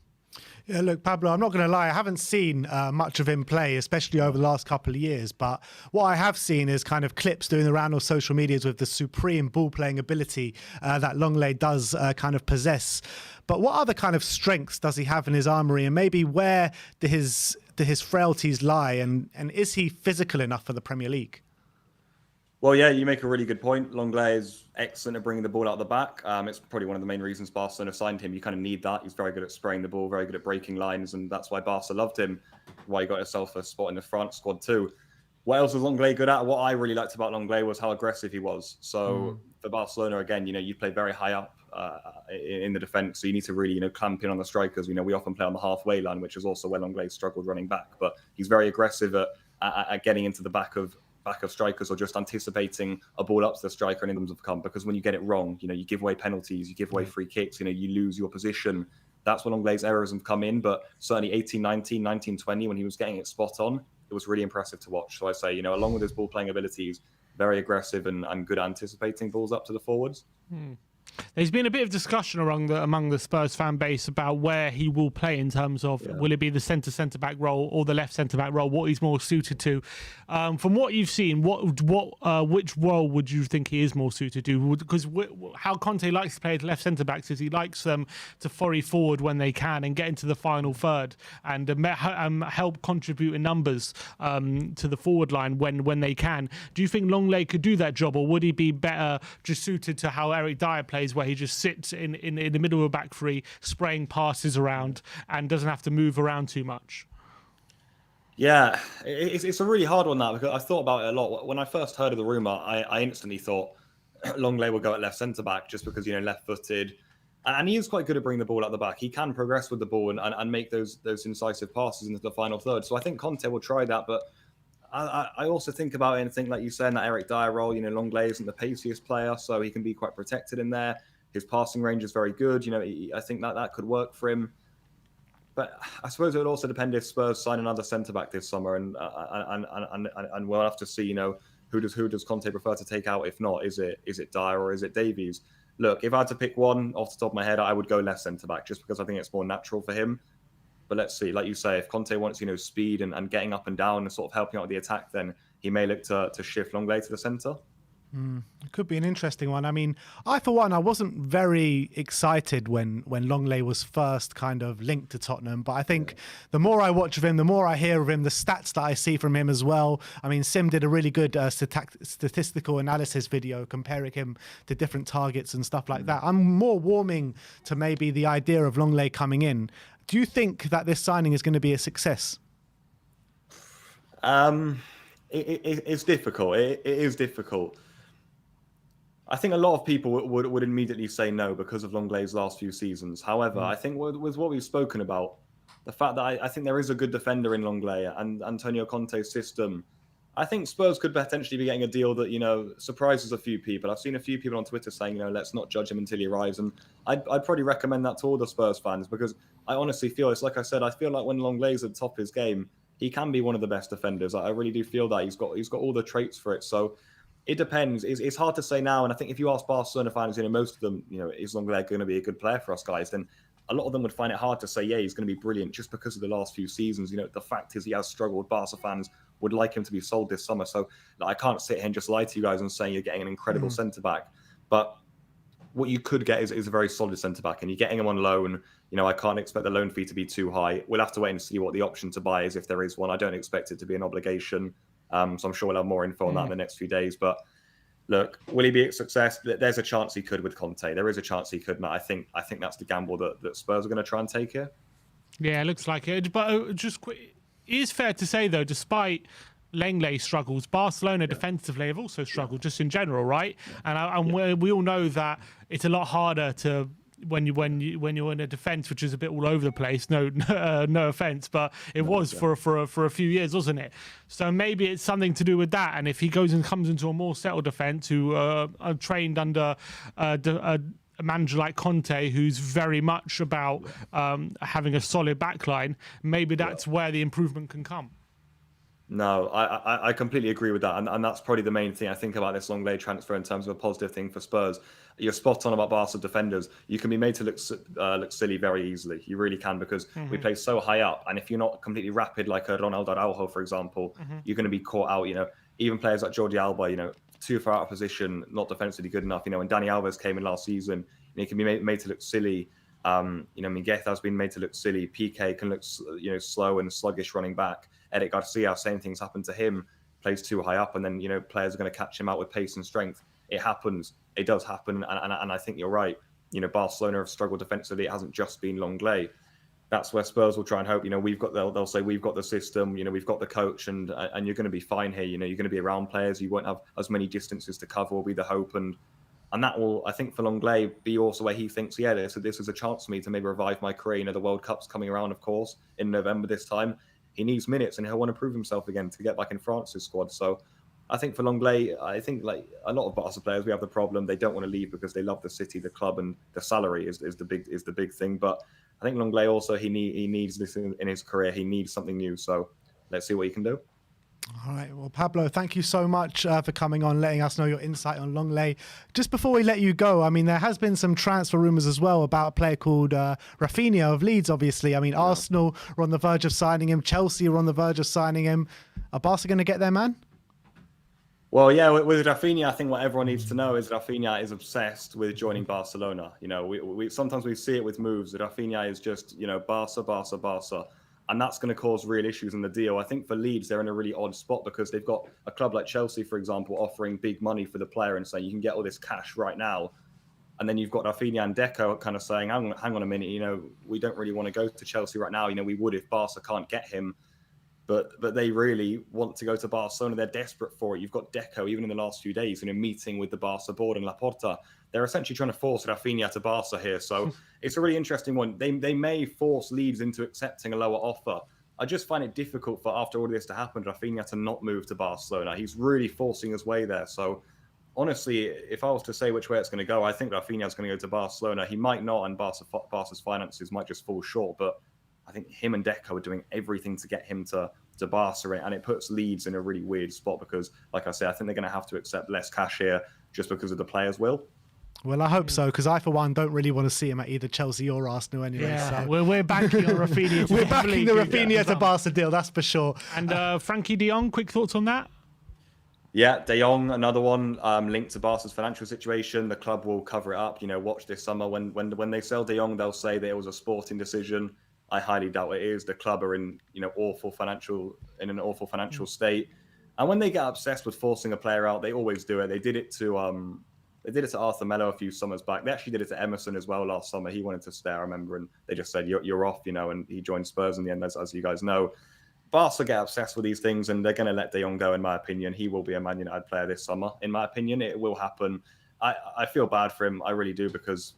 Yeah, look, Pablo, I'm not going to lie. I haven't seen much of him play, especially over the last couple of years. But what I have seen is kind of clips doing the round on social medias with the supreme ball-playing ability that Lenglet does kind of possess. But what other kind of strengths does he have in his armoury, and maybe where do his frailties lie? And is he physical enough for the Premier League? Well, yeah, you make a really good point. Lenglet is excellent at bringing the ball out the back. It's probably one of the main reasons Barcelona signed him. You kind of need that. He's very good at spraying the ball, very good at breaking lines, and that's why Barca loved him, why he got himself a spot in the France squad too. What else was Lenglet good at? What I really liked about Lenglet was how aggressive he was. So for Barcelona, again, you play very high up in the defence, so you need to really, clamp in on the strikers. We often play on the halfway line, which is also where Lenglet struggled running back. But he's very aggressive at getting into the back of strikers, or just anticipating a ball up to the striker and in them have come. Because when you get it wrong, you give away penalties, you give away free kicks, you lose your position. That's when Lenglet's errors have come in. But certainly 18-19, 19-20, when he was getting it spot on, it was really impressive to watch. So I say, along with his ball playing abilities, very aggressive and good at anticipating balls up to the forwards. There's been a bit of discussion among the Spurs fan base about where he will play in terms of will it be the centre-back role or the left centre-back role, what he's more suited to. From what you've seen, which role would you think he is more suited to? Because how Conte likes to play left centre-backs is he likes them to flurry forward when they can and get into the final third and help contribute in numbers to the forward line when they can. Do you think Lenglet could do that job, or would he be better just suited to how Eric Dyer plays, where he just sits in the middle of a back three, spraying passes around and doesn't have to move around too much? Yeah, it's a really hard one that because I thought about it a lot. When I first heard of the rumor, I instantly thought Longley will go at left centre back just because left-footed, and he is quite good at bringing the ball at the back. He can progress with the ball and make those incisive passes into the final third. So I think Conte will try that, but I also think about it and think like you said in that Eric Dyer role. Longley isn't the paciest player, so he can be quite protected in there. His passing range is very good. I think that could work for him. But I suppose it would also depend if Spurs sign another centre back this summer, and we'll have to see. Who does Conte prefer to take out? If not, is it Dyer or is it Davies? Look, if I had to pick one off the top of my head, I would go left centre back just because I think it's more natural for him. But let's see, like you say, if Conte wants speed and getting up and down and sort of helping out with the attack, then he may look to shift Longley to the centre. It could be an interesting one. I mean, I for one, I wasn't very excited when Longley was first kind of linked to Tottenham, but I think the more I watch of him, the more I hear of him, the stats that I see from him as well. I mean, Sim did a really good statistical analysis video comparing him to different targets and stuff like that. I'm more warming to maybe the idea of Longley coming in. Do you think that this signing is going to be a success? It's difficult. It is difficult. I think a lot of people would immediately say no because of Longley's last few seasons. However, I think with what we've spoken about, the fact that I think there is a good defender in Longley and Antonio Conte's system, I think Spurs could potentially be getting a deal that, surprises a few people. I've seen a few people on Twitter saying, let's not judge him until he arrives. And I'd probably recommend that to all the Spurs fans because I honestly feel, it's like I said, I feel like when Longley's at the top of his game, he can be one of the best defenders. I really do feel that he's got all the traits for it. So it depends. It's hard to say now. And I think if you ask Barcelona fans, most of them, is Longley going to be a good player for us guys? Then a lot of them would find it hard to say, yeah, he's going to be brilliant just because of the last few seasons. The fact is he has struggled. Barca fans would like him to be sold this summer. So I can't sit here and just lie to you guys and say you're getting an incredible centre-back. But what you could get is a very solid centre-back, and you're getting him on loan. I can't expect the loan fee to be too high. We'll have to wait and see what the option to buy is if there is one. I don't expect it to be an obligation. So I'm sure we'll have more info on that in the next few days. But look, will he be a success? There's a chance he could with Conte. There is a chance he could, Matt. I think that's the gamble that Spurs are going to try and take here. Yeah, it looks like it. But just quick, it is fair to say, though, despite Lenglet struggles, Barcelona defensively have also struggled just in general, right? And we all know that it's a lot harder to when you're in a defense which is a bit all over the place. No offense, but it was for a few years, wasn't it? So maybe it's something to do with that. And if he goes and comes into a more settled defense, who are trained under a manager like Conte, who's very much about having a solid backline, maybe that's where the improvement can come. No, I completely agree with that. And that's probably the main thing I think about this Longley transfer in terms of a positive thing for Spurs. You're spot on about Barca defenders. You can be made to look silly very easily. You really can, because we play so high up. And if you're not completely rapid, like a Ronaldo Araujo, for example, you're going to be caught out. Even players like Jordi Alba, too far out of position, not defensively good enough. When Dani Alves came in last season, he can be made to look silly. Mingueza has been made to look silly. PK can look, slow and sluggish running back. Eric Garcia, same things happen to him. Plays too high up, and then players are going to catch him out with pace and strength. It happens. It does happen, and I think you're right. Barcelona have struggled defensively. It hasn't just been Longley. That's where Spurs will try and hope. They'll say we've got the system. We've got the coach, and you're going to be fine here. You're going to be around players. You won't have as many distances to cover. Will be the hope, and that will, I think, for Longley be also where he thinks, this is a chance for me to maybe revive my career. The World Cup's coming around, of course, in November this time. He needs minutes, and he'll want to prove himself again to get back in France's squad. So I think for Longley, I think like a lot of Barca players, we have the problem. They don't want to leave because they love the city, the club, and the salary is the big thing. But I think Longley also, he needs this in his career. He needs something new. So let's see what he can do. All right. Well, Pablo, thank you so much for coming on, letting us know your insight on Longley. Just before we let you go, I mean, there has been some transfer rumours as well about a player called Rafinha of Leeds, obviously. I mean, Arsenal were on the verge of signing him. Chelsea were on the verge of signing him. Are Barca going to get their man? Well, yeah, with Rafinha, I think what everyone needs to know is Rafinha is obsessed with joining Barcelona. We sometimes we see it with moves that Rafinha is just, Barca. And that's going to cause real issues in the deal. I think for Leeds, they're in a really odd spot because they've got a club like Chelsea, for example, offering big money for the player and saying you can get all this cash right now. And then you've got Rafinha and Deco kind of saying, hang on a minute, we don't really want to go to Chelsea right now. We would if Barca can't get him. but they really want to go to Barcelona. They're desperate for it. You've got Deco, even in the last few days, in a meeting with the Barca board and Laporta. They're essentially trying to force Rafinha to Barca here. So it's a really interesting one. They may force Leeds into accepting a lower offer. I just find it difficult for, after all of this to happen, Rafinha to not move to Barcelona. He's really forcing his way there. So honestly, if I was to say which way it's going to go, I think Rafinha is going to go to Barcelona. He might not, and Barca's finances might just fall short. But I think him and Deco are doing everything to get him to Barca, and it puts Leeds in a really weird spot because, like I say, I think they're going to have to accept less cash here just because of the players' will. Well, I hope so, because I, for one, don't really want to see him at either Chelsea or Arsenal anyway. Yeah, so. we're banking on Rafinha. We're backing the Rafinha to Barca deal, that's for sure. And Frankie de Jong, quick thoughts on that? Yeah, De Jong, another one linked to Barca's financial situation. The club will cover it up. Watch this summer. When they sell De Jong, they'll say that it was a sporting decision. I highly doubt it is. The club are in an awful financial state. And when they get obsessed with forcing a player out, they always do it. They did it to Arthur Melo a few summers back. They actually did it to Emerson as well last summer. He wanted to stay, I remember, and they just said you're off, and he joined Spurs in the end, as you guys know. Barca get obsessed with these things, and they're going to let De Jong go, in my opinion. He will be a Man United player this summer, in my opinion. It will happen. I feel bad for him. I really do, because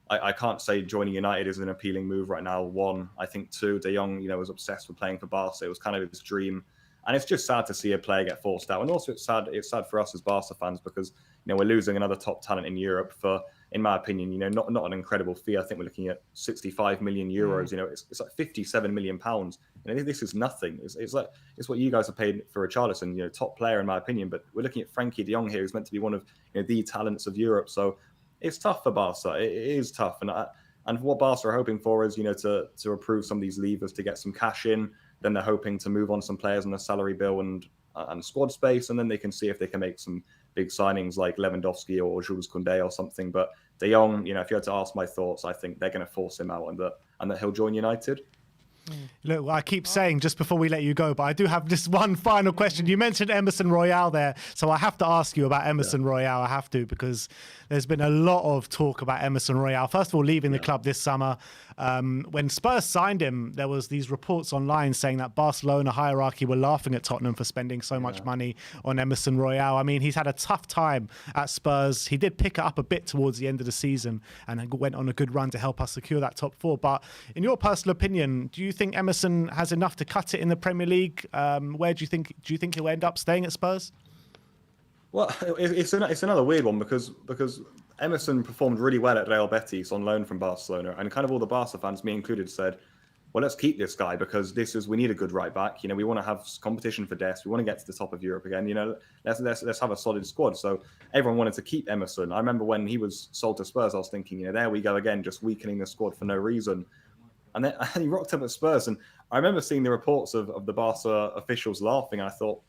I can't say joining United is an appealing move right now. One, I think two, De Jong, was obsessed with playing for Barca. It was kind of his dream. And it's just sad to see a player get forced out. And also it's sad for us as Barca fans because, we're losing another top talent in Europe for, in my opinion, not an incredible fee. I think we're looking at 65 million euros. It's like 57 million pounds. This is nothing. It's what you guys have paid for Richarlison, top player in my opinion. But we're looking at Frankie de Jong here, who's meant to be one of the talents of Europe. So it's tough for Barca. It is tough. And what Barca are hoping for is, to approve some of these levers to get some cash in. Then they're hoping to move on some players on the salary bill and squad space, and then they can see if they can make some big signings like Lewandowski or Jules Koundé or something. But De Jong, if you had to ask my thoughts, I think they're going to force him out and that he'll join United. Look, I keep saying just before we let you go, but I do have just one final question. You mentioned Emerson Royal there, so I have to ask you about Emerson Royal. I have to, because there's been a lot of talk about Emerson Royal. First of all, leaving the club this summer. When Spurs signed him, there was these reports online saying that Barcelona hierarchy were laughing at Tottenham for spending so much money on Emerson Royal. I mean, he's had a tough time at Spurs. He did pick it up a bit towards the end of the season and went on a good run to help us secure that top four. But in your personal opinion, do you think Emerson has enough to cut it in the Premier League? Where do you think he'll end up staying at Spurs? Well, it's another weird one because Emerson performed really well at Real Betis on loan from Barcelona, and kind of all the Barca fans, me included, said, well, let's keep this guy because we need a good right back. We want to have competition for Dest. We want to get to the top of Europe again. Let's have a solid squad. So everyone wanted to keep Emerson. I remember when he was sold to Spurs, I was thinking, there we go again, just weakening the squad for no reason. And then he rocked up at Spurs, and I remember seeing the reports of the Barca officials laughing, and I thought,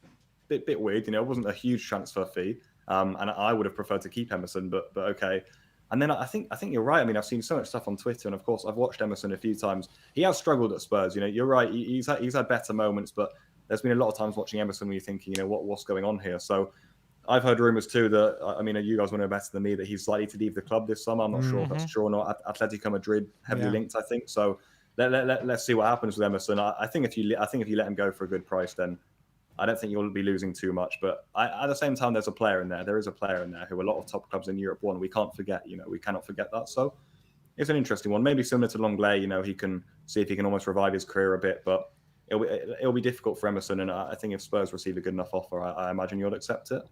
bit weird. It wasn't a huge transfer fee, and I would have preferred to keep Emerson, but okay. And then I think you're right. I mean, I've seen so much stuff on Twitter, and of course, I've watched Emerson a few times. He has struggled at Spurs. You're right. He's had better moments, but there's been a lot of times watching Emerson when you're thinking, what's going on here? So I've heard rumours too that, I mean, you guys will know better than me, that he's likely to leave the club this summer. I'm not sure if that's true or not. Atletico Madrid heavily linked, I think. So let's see what happens with Emerson. I think if you let him go for a good price, then I don't think you'll be losing too much. But at the same time, there's a player in there. There is a player in there who a lot of top clubs in Europe want. We can't forget. We cannot forget that. So it's an interesting one. Maybe similar to Lenglet. He can see if he can almost revive his career a bit. But it'll be difficult for Emerson. And I think if Spurs receive a good enough offer, I imagine you'll accept it.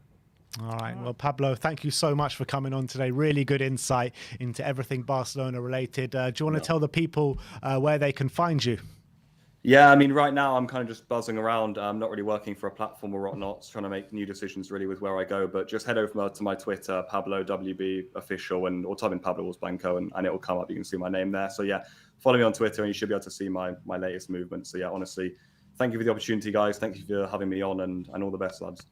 All right. Well, Pablo, thank you so much for coming on today. Really good insight into everything Barcelona related. Do you want to tell the people where they can find you? Yeah, I mean, right now I'm kind of just buzzing around. I'm not really working for a platform or whatnot, trying to make new decisions really with where I go. But just head over to my Twitter, Pablo WB Official, or type in Pablo Walls Blanco, and it will come up. You can see my name there. So yeah, follow me on Twitter, and you should be able to see my latest movement. So yeah, honestly, thank you for the opportunity, guys. Thank you for having me on, and all the best, lads.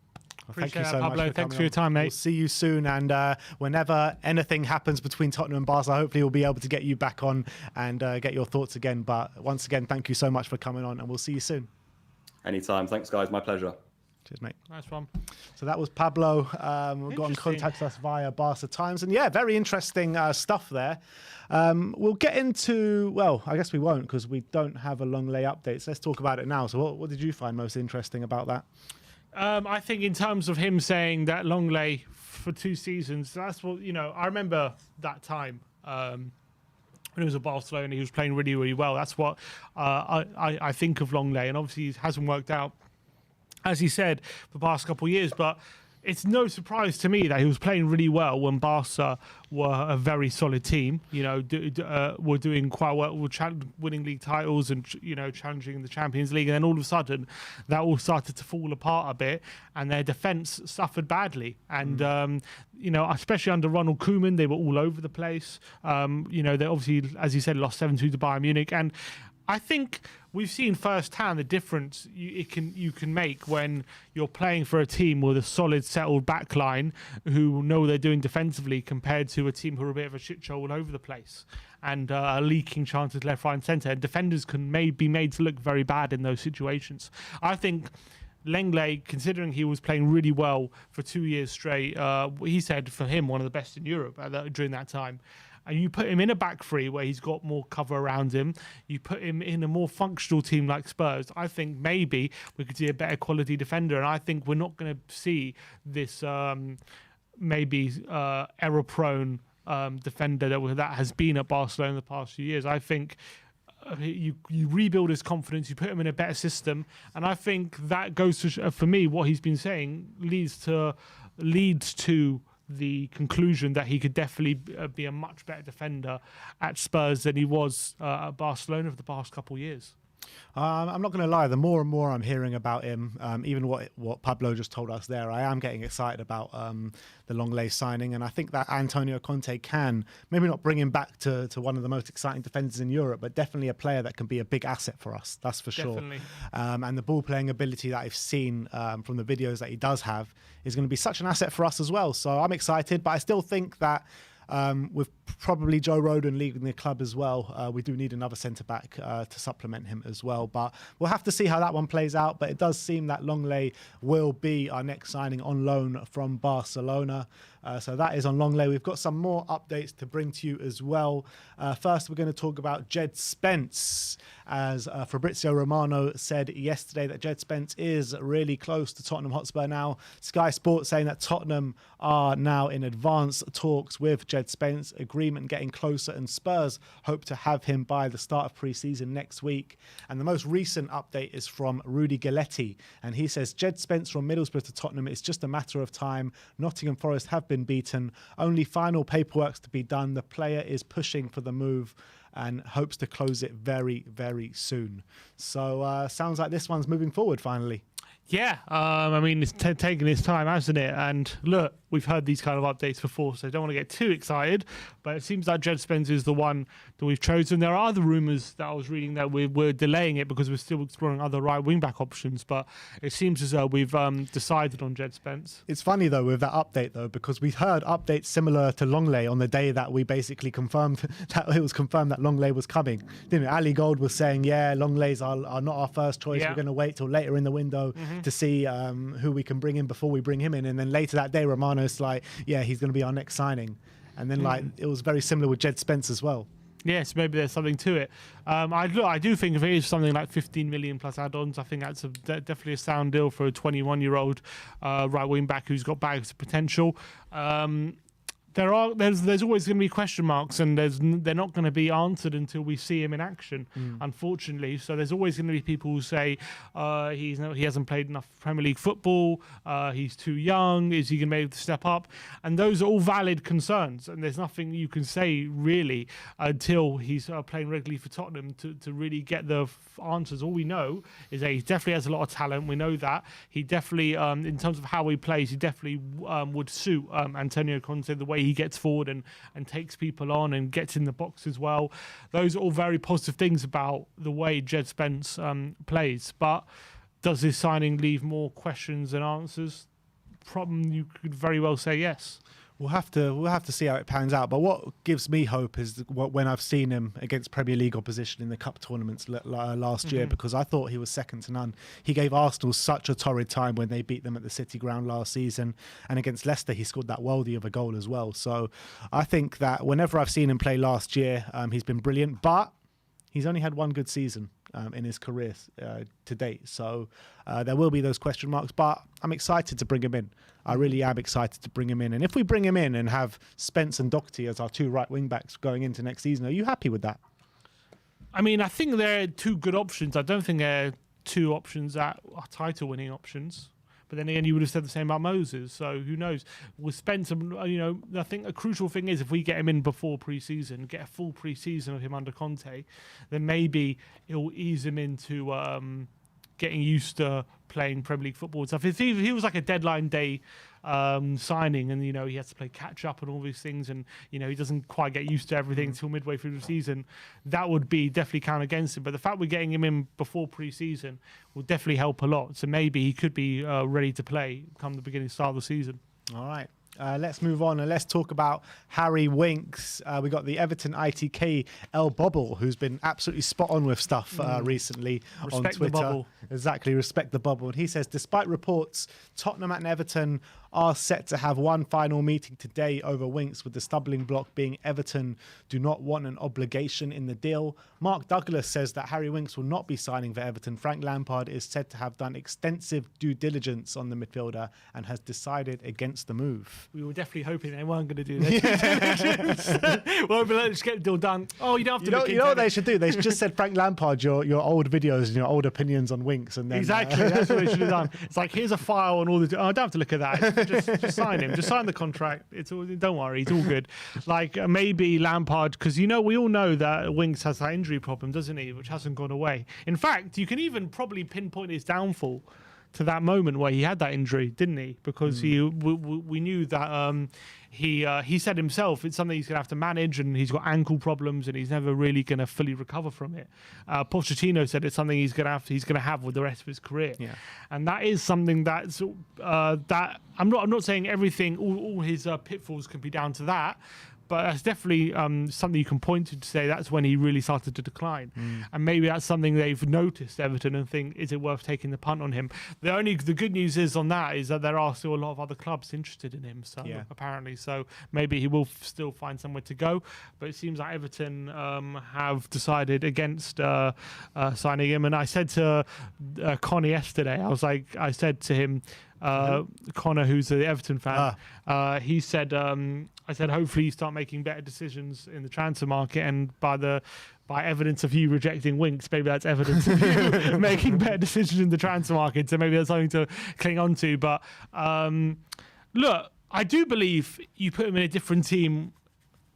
Thank you Appreciate so that, Pablo. much. Thanks for your time, mate. We'll see you soon. And whenever anything happens between Tottenham and Barca, hopefully we'll be able to get you back on and get your thoughts again. But once again, thank you so much for coming on, and we'll see you soon. Anytime. Thanks, guys. My pleasure. Cheers, mate. Nice one. So that was Pablo. Got in contact us via Barca Times. And yeah, very interesting stuff there. We'll get into, well, I guess we won't because we don't have a Lenglet update. So let's talk about it now. So what did you find most interesting about that? I think in terms of him saying that Lenglet for 2 seasons, that's what, I remember that time. When he was at Barcelona, he was playing really, really well. That's what I think of Lenglet. And obviously it hasn't worked out, as he said, for the past couple of years. But it's no surprise to me that he was playing really well when Barca were a very solid team. Were doing quite well, were winning league titles and challenging the Champions League. And then all of a sudden, that all started to fall apart a bit, and their defence suffered badly. And especially under Ronald Koeman, they were all over the place. They obviously, as you said, lost 7-2 to Bayern Munich, and I think we've seen firsthand the difference you can make when you're playing for a team with a solid, settled backline who know what they're doing defensively compared to a team who are a bit of a shit show all over the place and leaking chances left, right, and centre. And defenders can be made to look very bad in those situations. I think Lenglet, considering he was playing really well for 2 years straight, he said for him one of the best in Europe during that time. And you put him in a back three where he's got more cover around him. You put him in a more functional team like Spurs. I think maybe we could see a better quality defender. And I think we're not going to see this error-prone defender that has been at Barcelona in the past few years. I think you rebuild his confidence. You put him in a better system. And I think that goes to, for me, what he's been saying leads to the conclusion that he could definitely be a much better defender at Spurs than he was at Barcelona for the past couple of years. I'm not going to lie, the more and more I'm hearing about him, even what Pablo just told us there, I am getting excited about the Lenglet signing, and I think that Antonio Conte can maybe not bring him back to one of the most exciting defenders in Europe, but definitely a player that can be a big asset for us, that's for sure. And the ball playing ability that I've seen from the videos that he does have is going to be such an asset for us as well. So I'm excited, but I still think that with probably Joe Rodon leaving the club as well, we do need another centre-back to supplement him as well. But we'll have to see how that one plays out. But it does seem that Lenglet will be our next signing on loan from Barcelona. So that is on Lenglet. We've got some more updates to bring to you as well. First, we're going to talk about Jed Spence, as Fabrizio Romano said yesterday that Jed Spence is really close to Tottenham Hotspur now. Sky Sports saying that Tottenham are now in advanced talks with Jed Spence, agreement getting closer, and Spurs hope to have him by the start of pre-season next week. And the most recent update is from Rudy Galletti, and he says Jed Spence from Middlesbrough to Tottenham, it's just a matter of time. Nottingham Forest have been beaten, only final paperwork's to be done. The player is pushing for the move and hopes to close it very, very soon. So sounds like this one's moving forward finally. Yeah, it's taking its time, hasn't it? And look, we've heard these kind of updates before, so I don't want to get too excited, but it seems like Jed Spence is the one that we've chosen. There are other rumours that I was reading that we're delaying it because we're still exploring other right wing-back options, but it seems as though we've decided on Jed Spence. It's funny, though, with that update, though, because we heard updates similar to Lenglet on the day that we basically confirmed that it was confirmed that Lenglet was coming. Didn't it? Ali Gold was saying, yeah, Longlets are not our first choice. Yeah. We're going to wait till later in the window to see who we can bring in before we bring him in. And then later that day, Romano's like, yeah, he's going to be our next signing. And then it was very similar with Jed Spence as well. Yes, maybe there's something to it. I do think if it is something like 15 million plus add-ons, I think that's definitely a sound deal for a 21-year-old right wing back who's got bags of potential. There's always going to be question marks, and they're not going to be answered until we see him in action, unfortunately. So there's always going to be people who say he hasn't played enough Premier League football, he's too young, is he going to be able to step up? And those are all valid concerns, and there's nothing you can say really until he's playing regularly for Tottenham to really get the answers. All we know is that he definitely has a lot of talent. We know that. He definitely, in terms of how he plays, he definitely would suit Antonio Conte, the way he gets forward and takes people on and gets in the box as well. Those are all very positive things about the way Jed Spence plays. But does this signing leave more questions than answers? You could very well say yes. We'll have to see how it pans out. But what gives me hope is when I've seen him against Premier League opposition in the cup tournaments last year, because I thought he was second to none. He gave Arsenal such a torrid time when they beat them at the City Ground last season, and against Leicester he scored that worldie of a goal as well. So I think that whenever I've seen him play last year, he's been brilliant. But he's only had one good season in his career to date. So there will be those question marks, but I'm excited to bring him in. I really am excited to bring him in. And if we bring him in and have Spence and Doherty as our two right wing backs going into next season, are you happy with that? I mean, I think they're two good options. I don't think they're two options that are title winning options. But then again, you would have said the same about Moses. So who knows? With Spence, I think a crucial thing is if we get him in before pre-season, get a full pre-season of him under Conte, then maybe it'll ease him into getting used to playing Premier League football and stuff. If he was like a deadline day signing and, he has to play catch up and all these things and, he doesn't quite get used to everything until midway through the season, that would be definitely count against him. But the fact we're getting him in before pre-season will definitely help a lot. So maybe he could be ready to play come the start of the season. All right. Let's move on and let's talk about Harry Winks. We got the Everton ITK El Bobble, who's been absolutely spot on with stuff recently on Twitter. Respect the bubble. Exactly, respect the bubble. And he says, despite reports, Tottenham and Everton are set to have one final meeting today over Winks, with the stumbling block being Everton do not want an obligation in the deal. Mark Douglas says that Harry Winks will not be signing for Everton. Frank Lampard is said to have done extensive due diligence on the midfielder and has decided against the move. We were definitely hoping they weren't going to do that. Well, let's get the deal done. Oh, you don't have to look into it. You know what they should do? They just said, Frank Lampard, your old videos and your old opinions on Winks. And then, exactly, that's what they should have done. It's like, here's a file on all the... I don't have to look at that. Just sign him. Just sign the contract. Don't worry, it's all good. Like maybe Lampard, because we all know that Winks has that injury problem, doesn't he? Which hasn't gone away. In fact, you can even probably pinpoint his downfall to that moment where he had that injury, didn't he? Because we knew that he said himself it's something he's going to have to manage, and he's got ankle problems, and he's never really going to fully recover from it. Pochettino said it's something he's going to have with the rest of his career, and that is something that's that I'm not saying everything, all his pitfalls can be down to that. But that's definitely something you can point to say that's when he really started to decline. And maybe that's something they've noticed, Everton, and think, is it worth taking the punt on him? The good news is on that is that there are still a lot of other clubs interested in him, so apparently. So maybe he will still find somewhere to go. But it seems like Everton have decided against signing him. And I said to Connor yesterday, I said to him, Connor, who's the Everton fan, he said, I said, hopefully you start making better decisions in the transfer market, and by evidence of you rejecting Winks, maybe that's evidence of you making better decisions in the transfer market. So maybe that's something to cling on to. But look, I do believe you put him in a different team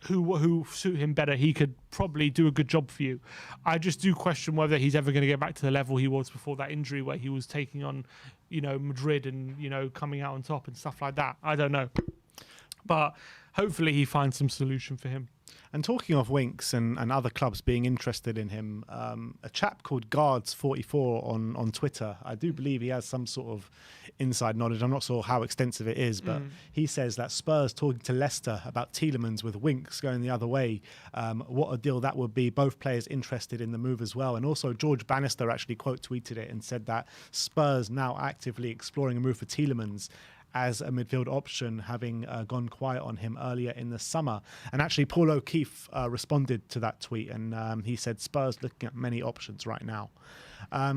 who suit him better, he could probably do a good job for you. I just do question whether he's ever going to get back to the level he was before that injury, where he was taking on, Madrid and, coming out on top and stuff like that. I don't know. But hopefully he finds some solution for him. And talking of Winks and other clubs being interested in him, a chap called Guards44 on Twitter, I do believe he has some sort of inside knowledge. I'm not sure how extensive it is, but he says that Spurs talking to Leicester about Tielemans with Winks going the other way. What a deal that would be. Both players interested in the move as well. And also George Bannister actually quote tweeted it and said that Spurs now actively exploring a move for Tielemans as a midfield option, having gone quiet on him earlier in the summer. And actually, Paul O'Keefe responded to that tweet, and he said Spurs looking at many options right now.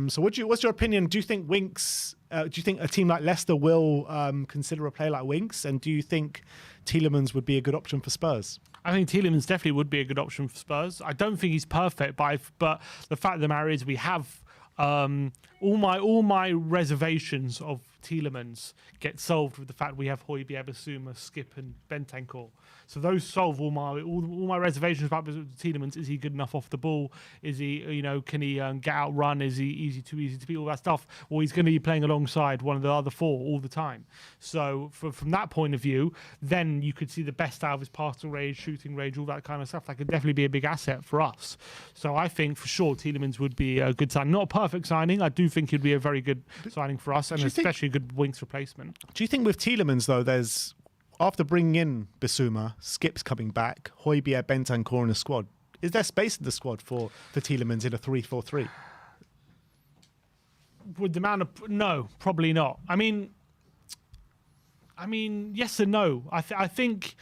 So what's your opinion? Do you think Winks, do you think a team like Leicester will consider a player like Winks? And do you think Tielemans would be a good option for Spurs? I think Tielemans definitely would be a good option for Spurs. I don't think he's perfect, but the fact of the matter is we have all my reservations of Tielemans get solved with the fact we have Højbjerg, Basuma, Skip and Bentancur. So those solve all my reservations about Tielemans. Is he good enough off the ball? Is he, can he get out run? Is he too easy to beat? All that stuff. Well, he's going to be playing alongside one of the other four all the time. So from that point of view, then you could see the best out of his passing range, shooting range, all that kind of stuff. That could definitely be a big asset for us. So I think for sure Tielemans would be a good signing. Not a perfect signing. I do think he'd be a very good signing for us, and especially a good Winks replacement. Do you think with Tielemans, though, after bringing in Bissouma, Skip's coming back, Højbjerg, Bentancur in the squad. Is there space in the squad for Tielemans in a 3-4-3? With the amount of no, probably not. I mean, yes and no. I think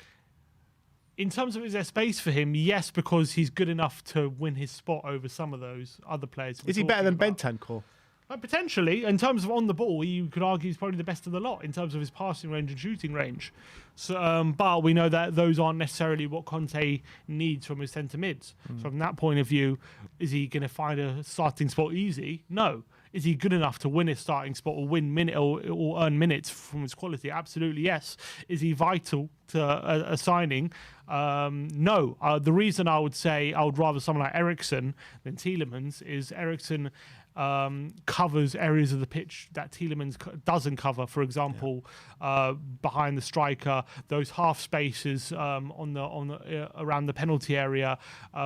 in terms of is there space for him? Yes, because he's good enough to win his spot over some of those other players. Is he better than Bentancur? Potentially, in terms of on the ball, you could argue he's probably the best of the lot in terms of his passing range and shooting range. So, but we know that those aren't necessarily what Conte needs from his centre mids. So from that point of view, is he going to find a starting spot easy? No. Is he good enough to win his starting spot or win minute or earn minutes from his quality? Absolutely, yes. Is he vital to a signing? No. The reason I would say I would rather someone like Eriksen than Tielemans is Eriksen covers areas of the pitch that Tielemans doesn't cover. For example, behind the striker, those half spaces on the around the penalty area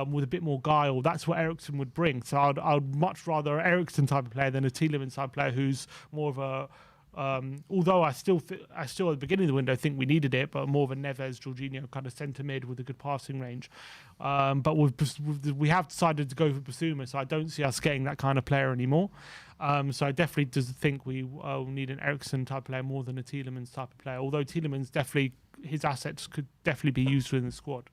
with a bit more guile. That's what Eriksen would bring. So I'd much rather an Eriksen type of player than a Tielemans type of player who's more of a although I still at the beginning of the window think we needed it, but more of a Neves, Jorginho kind of centre mid with a good passing range. But we have decided to go for Bissouma, so I don't see us getting that kind of player anymore. So I definitely think we need an Eriksen type of player more than a Tielemans type of player. Although Tielemans definitely, his assets could definitely be used within the squad.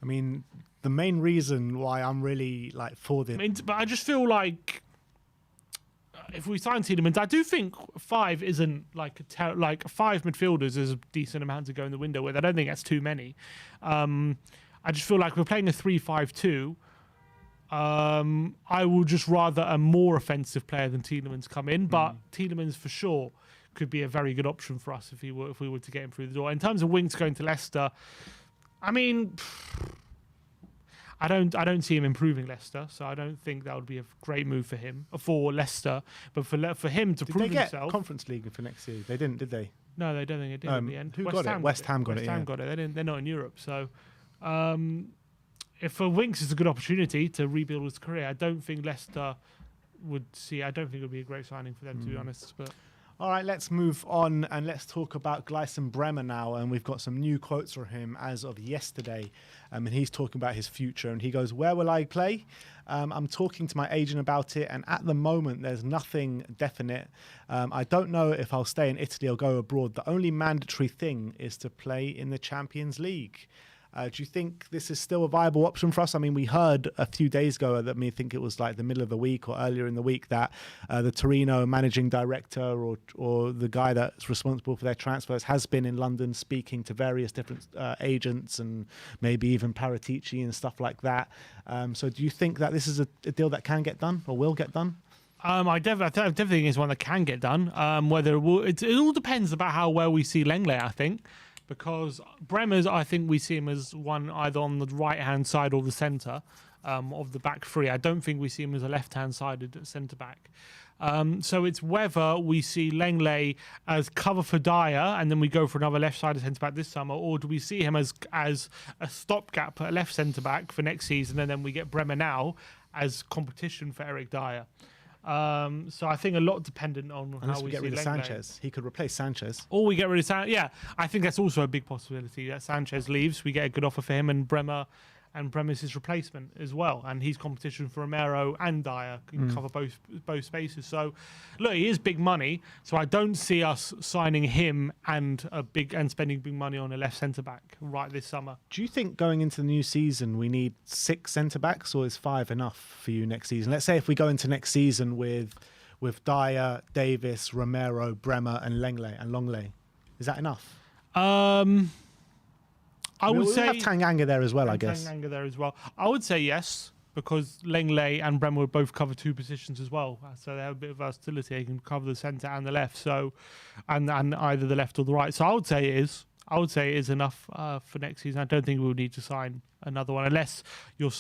I mean, the main reason why I'm really for this, but I just feel like if we sign Tielemans, I do think 5 isn't like 5 midfielders is a decent amount to go in the window with. I don't think that's too many. I just feel like we're playing a 3-5-2. I would just rather a more offensive player than Tielemans come in, but Tielemans for sure could be a very good option for us if we were to get him through the door. In terms of Winks going to Leicester, I mean, I don't see him improving Leicester, so I don't think that would be a great move for him, for Leicester. But for him to prove himself, did they get Conference League for next year? They didn't, did they? No, they don't think they did in the end. Who got it? West Ham got it. They're not in Europe, so if for Winks is a good opportunity to rebuild his career, I don't think Leicester would see. I don't think it would be a great signing for them, to be honest. But all right, let's move on and let's talk about Gleison Bremer now. And we've got some new quotes from him as of yesterday. And he's talking about his future. And he goes, "Where will I play? I'm talking to my agent about it. And at the moment, there's nothing definite. I don't know if I'll stay in Italy or go abroad. The only mandatory thing is to play in the Champions League." Do you think this is still a viable option for us? I mean, we heard a few days ago, I think it was like the middle of the week or earlier in the week, that the Torino managing director or the guy that's responsible for their transfers has been in London speaking to various different agents and maybe even Paratici and stuff like that. So do you think that this is a deal that can get done or will get done? I definitely think it's one that can get done. Whether it all depends about how well we see Lenglet, I think. Because Bremer's, I think we see him as one either on the right-hand side or the centre of the back three. I don't think we see him as a left-hand-sided centre-back. So it's whether we see Lenglet as cover for Dyer and then we go for another left-sided centre-back this summer, or do we see him as a stopgap at left centre-back for next season and then we get Bremer now as competition for Eric Dyer. So I think a lot dependent on unless how we get see rid of Lenglet. Sanchez. He could replace Sanchez. Or we get rid of Sanchez. Yeah, I think that's also a big possibility that Sanchez leaves. We get a good offer for him and Bremer's his replacement as well. And he's competition for Romero and Dyer, can cover both spaces. So look, he is big money. So I don't see us signing him and spending big money on a left centre back right this summer. Do you think going into the new season we need 6 centre backs, or is 5 enough for you next season? Let's say if we go into next season with Dyer, Davis, Romero, Bremer, and Longley, is that enough? I would say have Tanganga there as well, I guess. Tanganga there as well. I would say yes, because Lenglet and Bremer would both cover 2 positions as well. So they have a bit of versatility. They can cover the centre and the left, so and either the left or the right. So I would say it is. I would say it is enough for next season. I don't think we'll need to sign another one unless you're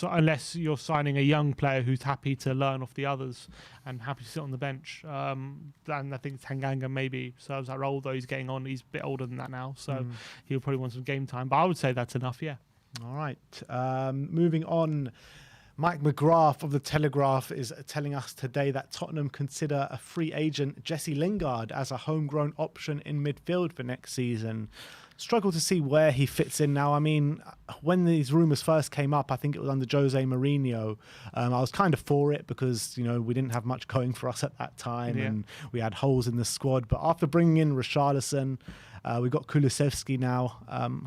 signing a young player who's happy to learn off the others and happy to sit on the bench. And I think Tanganga maybe serves that role, though he's getting on. He's a bit older than that now, so he'll probably want some game time. But I would say that's enough, yeah. All right. Moving on. Mike McGrath of The Telegraph is telling us today that Tottenham consider a free agent, Jesse Lingard, as a homegrown option in midfield for next season. Struggle to see where he fits in now. I mean, when these rumours first came up, I think it was under Jose Mourinho. I was kind of for it because, you know, we didn't have much going for us at that time and we had holes in the squad. But after bringing in Richarlison, we got Kulusevski now.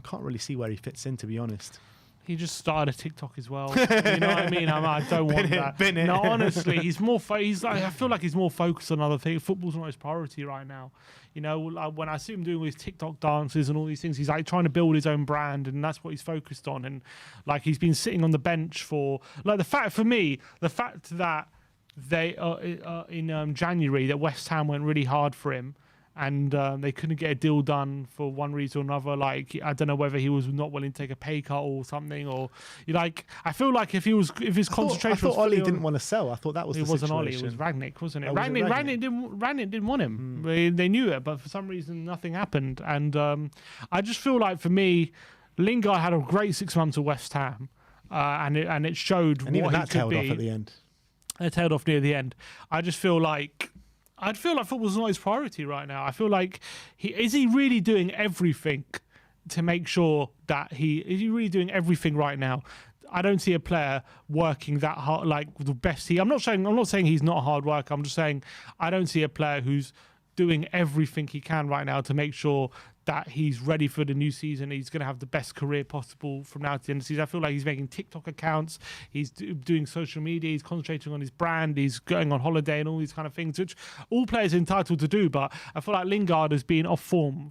Can't really see where he fits in, to be honest. He just started a TikTok as well. You know what I mean? I don't want that. No, honestly, he's more. He's like, I feel like he's more focused on other things. Football's not his priority right now. You know, like when I see him doing all his TikTok dances and all these things, he's like trying to build his own brand, and that's what he's focused on. And like he's been sitting on the bench for like the fact that they in January that West Ham went really hard for him. And they couldn't get a deal done for one reason or another. Like, I don't know whether he was not willing to take a pay cut or something. Or like, I feel like if his concentration I thought Ollie didn't want to sell. I thought that was the situation. It wasn't Ollie. It was Rangnick, wasn't it? Oh, was it Rangnick? Rangnick didn't want him. They knew it, but for some reason nothing happened. And I just feel like for me, Lingard had a great 6 months at West Ham, and it showed and what even he that could tailed be. off at the end. It tailed off near the end. I feel like football's not his priority right now. I feel like is he really doing everything to make sure that is he really doing everything right now? I don't see a player working that hard, like the best. I'm not saying he's not a hard worker. I'm just saying I don't see a player who's doing everything he can right now to make sure that he's ready for the new season. He's going to have the best career possible from now to the end of the season. I feel like he's making TikTok accounts. He's doing social media. He's concentrating on his brand. He's going on holiday and all these kind of things, which all players are entitled to do. But I feel like Lingard has been off form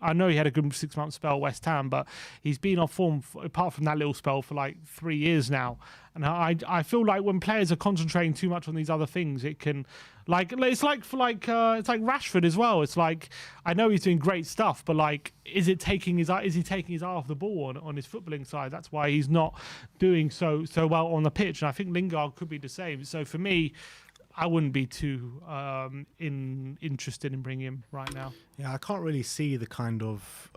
I know he had a good 6 month spell at West Ham, but he's been off form apart from that little spell for like 3 years now. And I feel like when players are concentrating too much on these other things, it can it's like Rashford as well. It's like I know he's doing great stuff, but like is he taking his eye off the ball on his footballing side? That's why he's not doing so well on the pitch. And I think Lingard could be the same. So for me, I wouldn't be too interested in bringing him right now. Yeah, I can't really see the kind of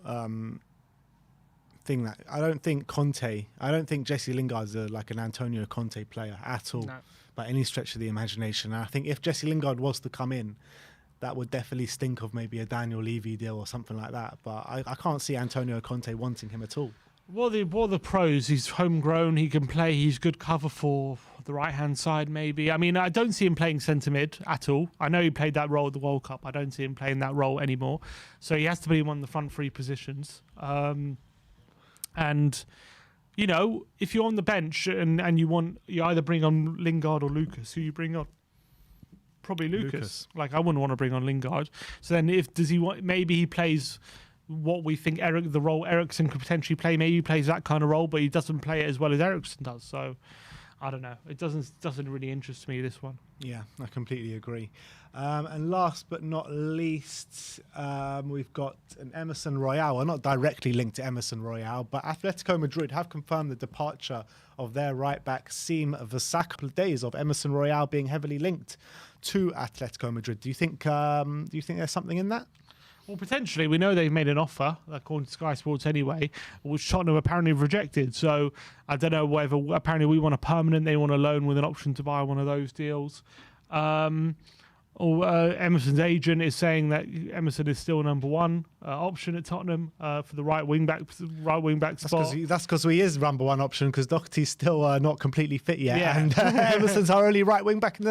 thing that I don't think Jesse Lingard's like an Antonio Conte player at all, by any stretch of the imagination. And I think if Jesse Lingard was to come in, that would definitely stink of maybe a Daniel Levy deal or something like that. But I can't see Antonio Conte wanting him at all. What are the pros? He's homegrown. He can play. He's good cover for the right-hand side, maybe. I mean, I don't see him playing centre mid at all. I know he played that role at the World Cup. I don't see him playing that role anymore. So he has to be in one of the front three positions. And, you know, if you're on the bench and you either bring on Lingard or Lucas, who you bring on? Probably Lucas. Like, I wouldn't want to bring on Lingard. So then maybe he plays what we think the role Eriksen could potentially play. Maybe he plays that kind of role, but he doesn't play it as well as Eriksen does. So I don't know. It doesn't really interest me, this one. Yeah, I completely agree. And last but not least, we've got an Emerson Royal. Well, not directly linked to Emerson Royal, but Atletico Madrid have confirmed the departure of their right-back Siem Versailles. A couple of days of Emerson Royal being heavily linked to Atletico Madrid. Do you think there's something in that? Well, potentially. We know they've made an offer, according to Sky Sports anyway, which Tottenham apparently rejected. So I don't know whether apparently we want a permanent, they want a loan with an option to buy one of those deals. Emerson's agent is saying that Emerson is still number one option at Tottenham for the right wing back spot. That's because he is number one option, because Doherty's still not completely fit yet, and Emerson's our only right wing back in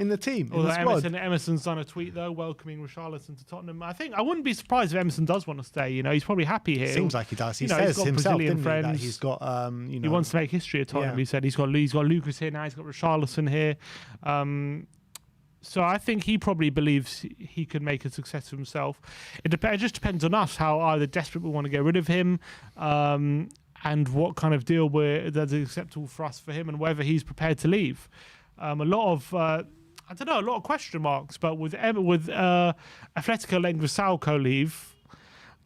the team. Emerson's done a tweet though welcoming Richarlison to Tottenham. I wouldn't be surprised if Emerson does want to stay. You know, he's probably happy here. Seems like he does. He says himself, didn't he, that he's got. He wants to make history at Tottenham. He said he's got Lucas here now. He's got Richarlison here. So I think he probably believes he could make a success of himself. It just depends on us how either desperate we want to get rid of him, and what kind of deal that's acceptable for us for him, and whether he's prepared to leave. A lot of question marks. But with Atletico letting Salco leave,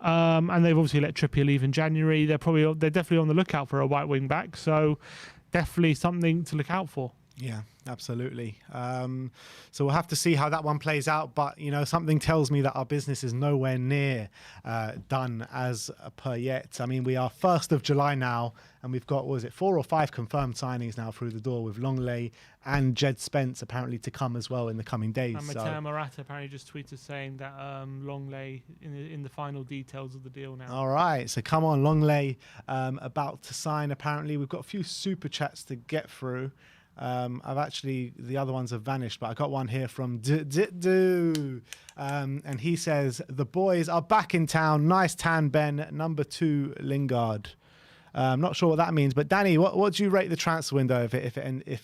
and they've obviously let Trippier leave in January, they're definitely on the lookout for a right wing back. So definitely something to look out for. Yeah, Absolutely. So we'll have to see how that one plays out. But, something tells me that our business is nowhere near done as per yet. I mean, we are 1st of July now, and we've got, 4 or 5 confirmed signings now through the door with Lenglet and Jed Spence apparently to come as well in the coming days. And Mateo Morata apparently just tweeted saying that Lenglet in the final details of the deal now. All right. So come on, Lenglet about to sign apparently. We've got a few super chats to get through. The other ones have vanished, but I got one here from and he says the boys are back in town. Nice tan, Ben. Number 2 Lingard. I'm not sure what that means, but Danny, what do you rate the transfer window if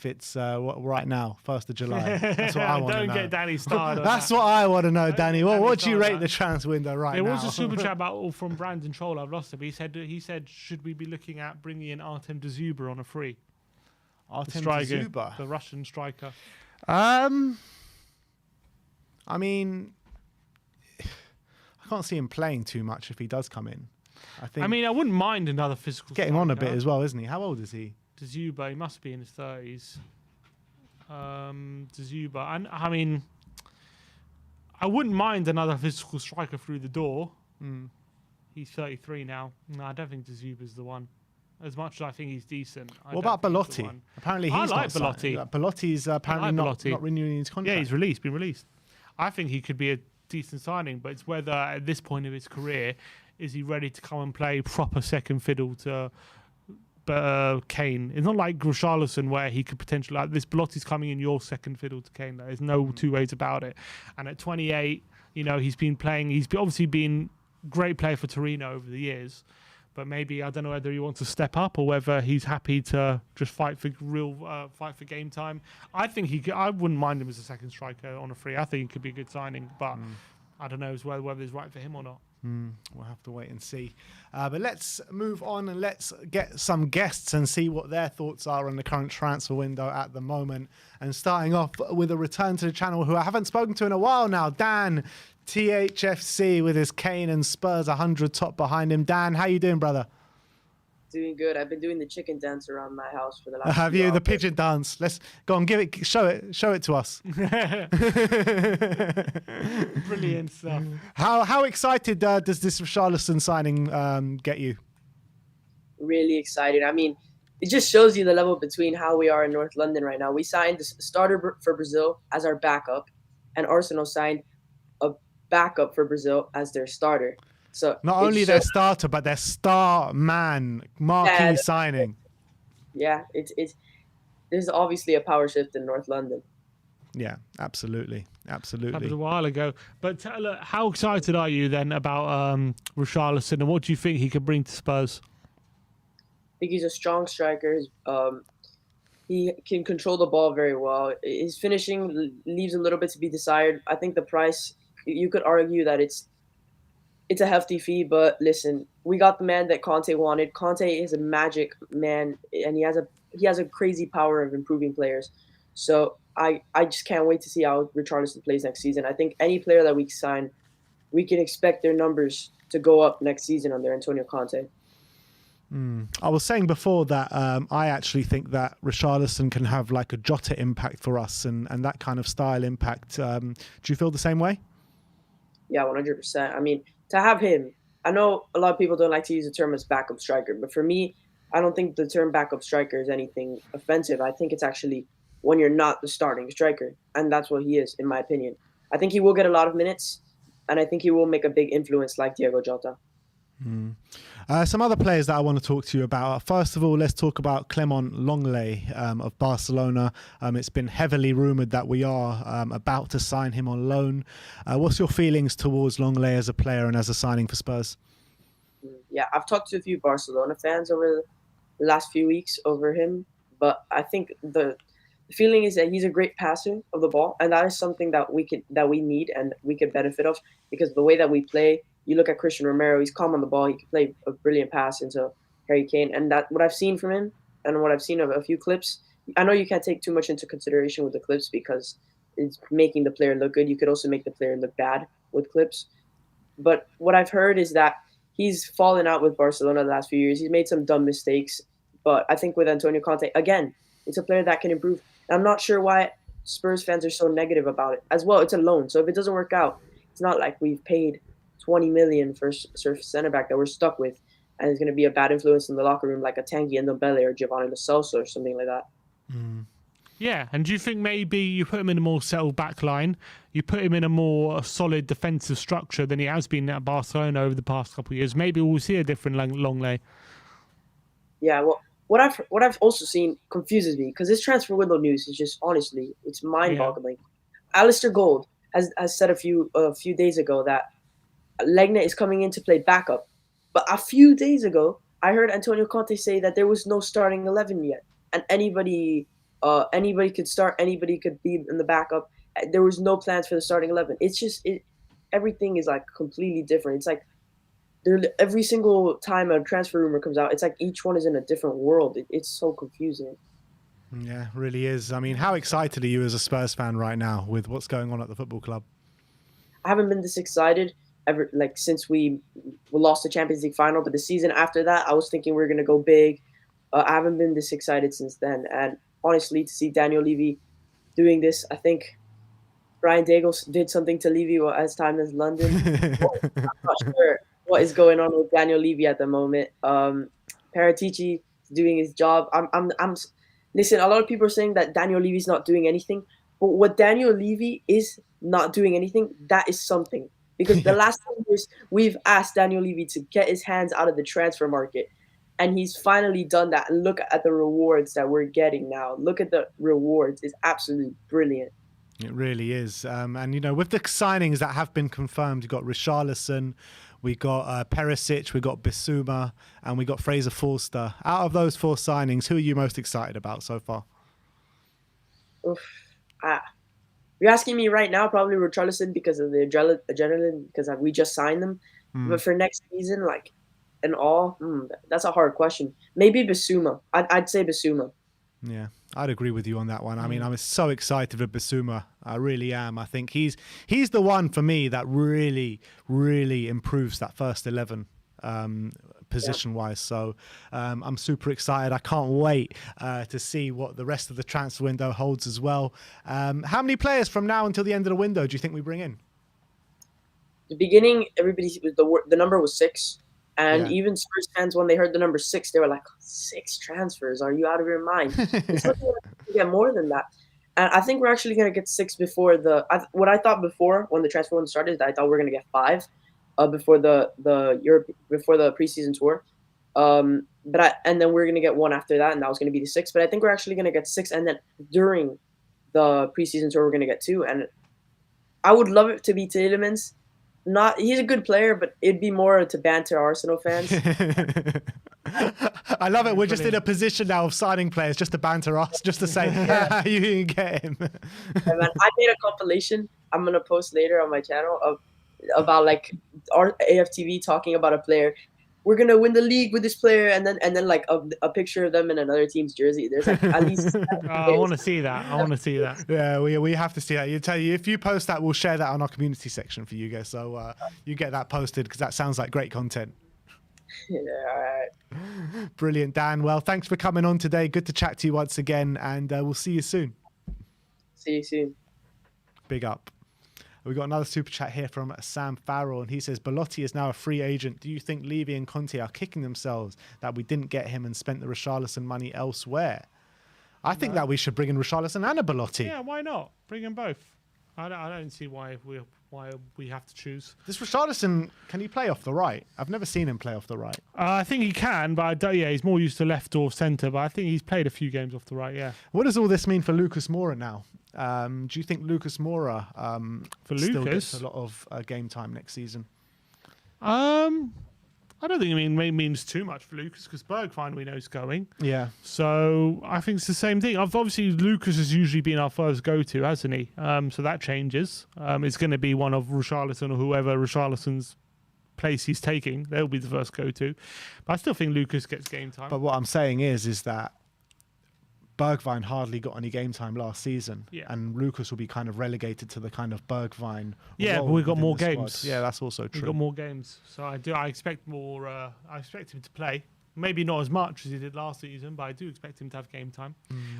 it's right now, 1st of July? That's what I want to know. Don't get Danny started. That's what I want to know, Danny. What do you rate the transfer window right now? There was a super chat from Brandon Troll. I've lost it. But he said, should we be looking at bringing in Artem Dzyuba on a free? Artem Dzyuba, the Russian striker. I mean, I can't see him playing too much if he does come in. I wouldn't mind another physical getting striker. on a bit as well, isn't he? How old is he? Dzyuba, he must be in his 30s. Dzyuba, and I mean, I wouldn't mind another physical striker through the door. He's 33 now. No, I don't think Dzyuba's the one. As much as I think he's decent. What about Belotti? Apparently he's not Belotti. Belotti's apparently not renewing his contract. Yeah, he's been released. I think he could be a decent signing, but it's whether at this point of his career is he ready to come and play proper second fiddle to Kane. It's not like Richarlison where he could potentially, like this Belotti's coming in your second fiddle to Kane. There's no two ways about it. And at 28, he's been playing. He's obviously been a great player for Torino over the years. But maybe I don't know whether he wants to step up or whether he's happy to just fight for game time. I think I wouldn't mind him as a second striker on a free. I think he could be a good signing, but I don't know whether it's right for him or not. We'll have to wait and see. But let's move on and let's get some guests and see what their thoughts are on the current transfer window at the moment. And starting off with a return to the channel who I haven't spoken to in a while now, Dan. THFC with his Kane and Spurs 100 top behind him. Dan, how you doing, brother? Doing good. I've been doing the chicken dance around my house for the last. Have you the pigeon dance? Let's go on. Show it to us. Brilliant stuff. How excited does this Richarlison signing get you? Really excited. I mean, it just shows you the level between how we are in North London right now. We signed the starter for Brazil as our backup, and Arsenal signed a backup for Brazil as their starter. So not only their starter, but their star man, marquee signing. Yeah, there's obviously a power shift in North London. Yeah, absolutely. That was a while ago. But look, how excited are you then about Richarlison, and what do you think he could bring to Spurs? I think he's a strong striker. He can control the ball very well. His finishing leaves a little bit to be desired. I think the price, you could argue that it's a hefty fee, but listen, we got the man that Conte wanted. Conte is a magic man, and he has a crazy power of improving players. So I just can't wait to see how Richarlison plays next season. I think any player that we sign, we can expect their numbers to go up next season under Antonio Conte. I was saying before that I actually think that Richarlison can have like a Jota impact for us and that kind of style impact. Do you feel the same way? Yeah, 100%. I mean, to have him, I know a lot of people don't like to use the term as backup striker, but for me, I don't think the term backup striker is anything offensive. I think it's actually when you're not the starting striker, and that's what he is, in my opinion. I think he will get a lot of minutes, and I think he will make a big influence like Diego Jota. Some other players that I want to talk to you about. First of all, let's talk about Clement Lenglet of Barcelona. It's been heavily rumoured that we are about to sign him on loan. What's your feelings towards Lenglet as a player and as a signing for Spurs? Yeah, I've talked to a few Barcelona fans over the last few weeks over him, but I think the feeling is that he's a great passer of the ball, and that is something that we need and we could benefit of, because the way that we play. You look at Christian Romero, he's calm on the ball. He can play a brilliant pass into Harry Kane. And that what I've seen from him and what I've seen of a few clips, I know you can't take too much into consideration with the clips because it's making the player look good. You could also make the player look bad with clips. But what I've heard is that he's fallen out with Barcelona the last few years. He's made some dumb mistakes. But I think with Antonio Conte, again, it's a player that can improve. And I'm not sure why Spurs fans are so negative about it. As well, it's a loan, so if it doesn't work out, it's not like we've paid 20 million for center back that we're stuck with, and it's going to be a bad influence in the locker room like a Tanguy Ndombele or Giovanni Lo Celso or something like that. Yeah, and do you think maybe you put him in a more settled back line, you put him in a more solid defensive structure than he has been at Barcelona over the past couple of years? Maybe we'll see a different Longley. Yeah, well, what I've also seen confuses me because this transfer window news is just honestly it's mind-boggling. Yeah. Alistair Gold has said a few days ago that Lenglet is coming in to play backup, but a few days ago I heard Antonio Conte say that there was no starting 11 yet, and anybody could start, anybody could be in the backup. There was no plans for the starting 11. It's just everything is like completely different. It's like every single time a transfer rumor comes out, it's like each one is in a different world. It's so confusing. Yeah, really is. I mean, how excited are you as a Spurs fan right now with what's going on at the football club? I haven't been this excited ever, like since we lost the Champions League final. But the season after that, I was thinking we were gonna go big. I haven't been this excited since then. And honestly, to see Daniel Levy doing this, I think Brian Daigle did something to Levy as time as London. I'm not sure what is going on with Daniel Levy at the moment. Paratici is doing his job. Listen, a lot of people are saying that Daniel Levy's not doing anything, but what Daniel Levy is not doing anything, that is something. Because the last 2 years, we've asked Daniel Levy to get his hands out of the transfer market, and he's finally done that. And look at the rewards that we're getting now. Look at the rewards. It's absolutely brilliant. It really is. And, you know, with the signings that have been confirmed, you've got Richarlison, we got Perisic, we got Bissouma, and we got Fraser Forster. Out of those 4 signings, who are you most excited about so far? You're asking me right now, probably Richarlison because of the adrenaline, because we just signed them. But for next season, like, and all, that's a hard question. Maybe Bissouma. I'd say Bissouma. Yeah, I'd agree with you on that one. I mean, I'm so excited for Bissouma. I really am. I think he's the one for me that really, really improves that first 11 position-wise. So I'm super excited. I can't wait to see what the rest of the transfer window holds as well. How many players from now until the end of the window do you think we bring in? The beginning, the number was 6. And even Spurs fans, when they heard the number 6, they were like, 6 transfers? Are you out of your mind? It's looking like we get more than that. And I think we're actually going to get 6 before what I thought before when the transfer window started is that I thought we were going to get 5 before the preseason tour. And then we're going to get 1 after that, and that was going to be the 6. But I think we're actually going to get 6, and then during the preseason tour, we're going to get 2. And I would love it to be Tielemans. He's a good player, but it'd be more to banter Arsenal fans. I love it. We're just in a position now of signing players just to banter us, just to say, you can get him. Yeah, man, I made a compilation I'm going to post later on my channel about like our AFTV talking about a player. We're going to win the league with this player, and then like a picture of them in another team's jersey. There's like at least I want to see that. Yeah, we have to see that. If you post that, we'll share that on our community section for you guys. So you get that posted because that sounds like great content. Yeah, all right. Brilliant, Dan. Well, thanks for coming on today. Good to chat to you once again, and we'll see you soon. See you soon. Big up. We've got another super chat here from Sam Farrell, and he says, Belotti is now a free agent. Do you think Levy and Conte are kicking themselves that we didn't get him and spent the Richarlison money elsewhere? I think that we should bring in Richarlison and a Belotti. Yeah, why not? Bring them both. I don't see why we have to choose. This Richarlison, can he play off the right? I've never seen him play off the right. I think he can, but he's more used to left or centre, but I think he's played a few games off the right, yeah. What does all this mean for Lucas Moura now? Do you think Lucas Moura still gets a lot of game time next season? I don't think it means too much for Lucas because Bergwijn we know is going. Yeah. So I think it's the same thing. Obviously, Lucas has usually been our first go-to, hasn't he? So that changes. It's going to be one of Richarlison or whoever Richarlison's place he's taking. They'll be the first go-to. But I still think Lucas gets game time. But what I'm saying is that Bergwijn hardly got any game time last season, and Lucas will be kind of relegated to the kind of Bergwijn. Yeah, but we've got more games. Yeah, that's also true. We've got more games, so I expect more. I expect him to play Maybe not as much as he did last season, but I do expect him to have game time.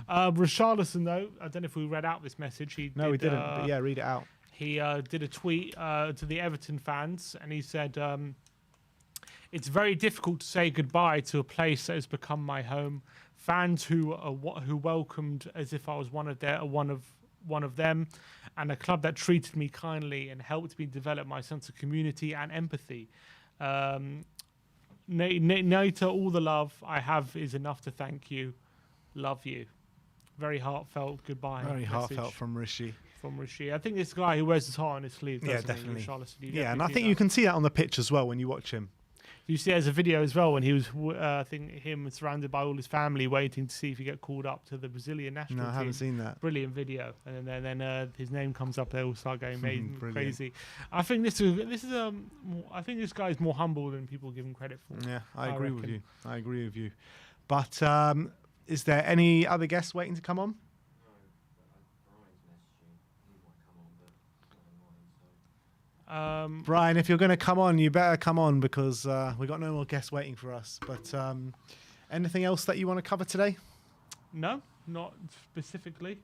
Richarlison, though, I don't know if we read out this message. We didn't. But yeah, read it out. He did a tweet to the Everton fans, and he said, "It's very difficult to say goodbye to a place that has become my home. Fans who welcomed as if I was one of them, and a club that treated me kindly and helped me develop my sense of community and empathy. Nato, all the love I have is enough to thank you. Love you." Very heartfelt goodbye. Very heartfelt from Rishi. I think this guy who wears his heart on his sleeve. Yeah, definitely. Yeah, and I think you can see that on the pitch as well when you watch him. You see, there's a video as well when he was, I think, him surrounded by all his family, waiting to see if he get called up to the Brazilian national team. No, I haven't seen that. Brilliant video, and then his name comes up. They all start going crazy. I think I think this guy is more humble than people give him credit for. Yeah, I agree with you. But is there any other guests waiting to come on? Brian, if you're going to come on, you better come on because we got no more guests waiting for us. But anything else that you want to cover today? No, not specifically.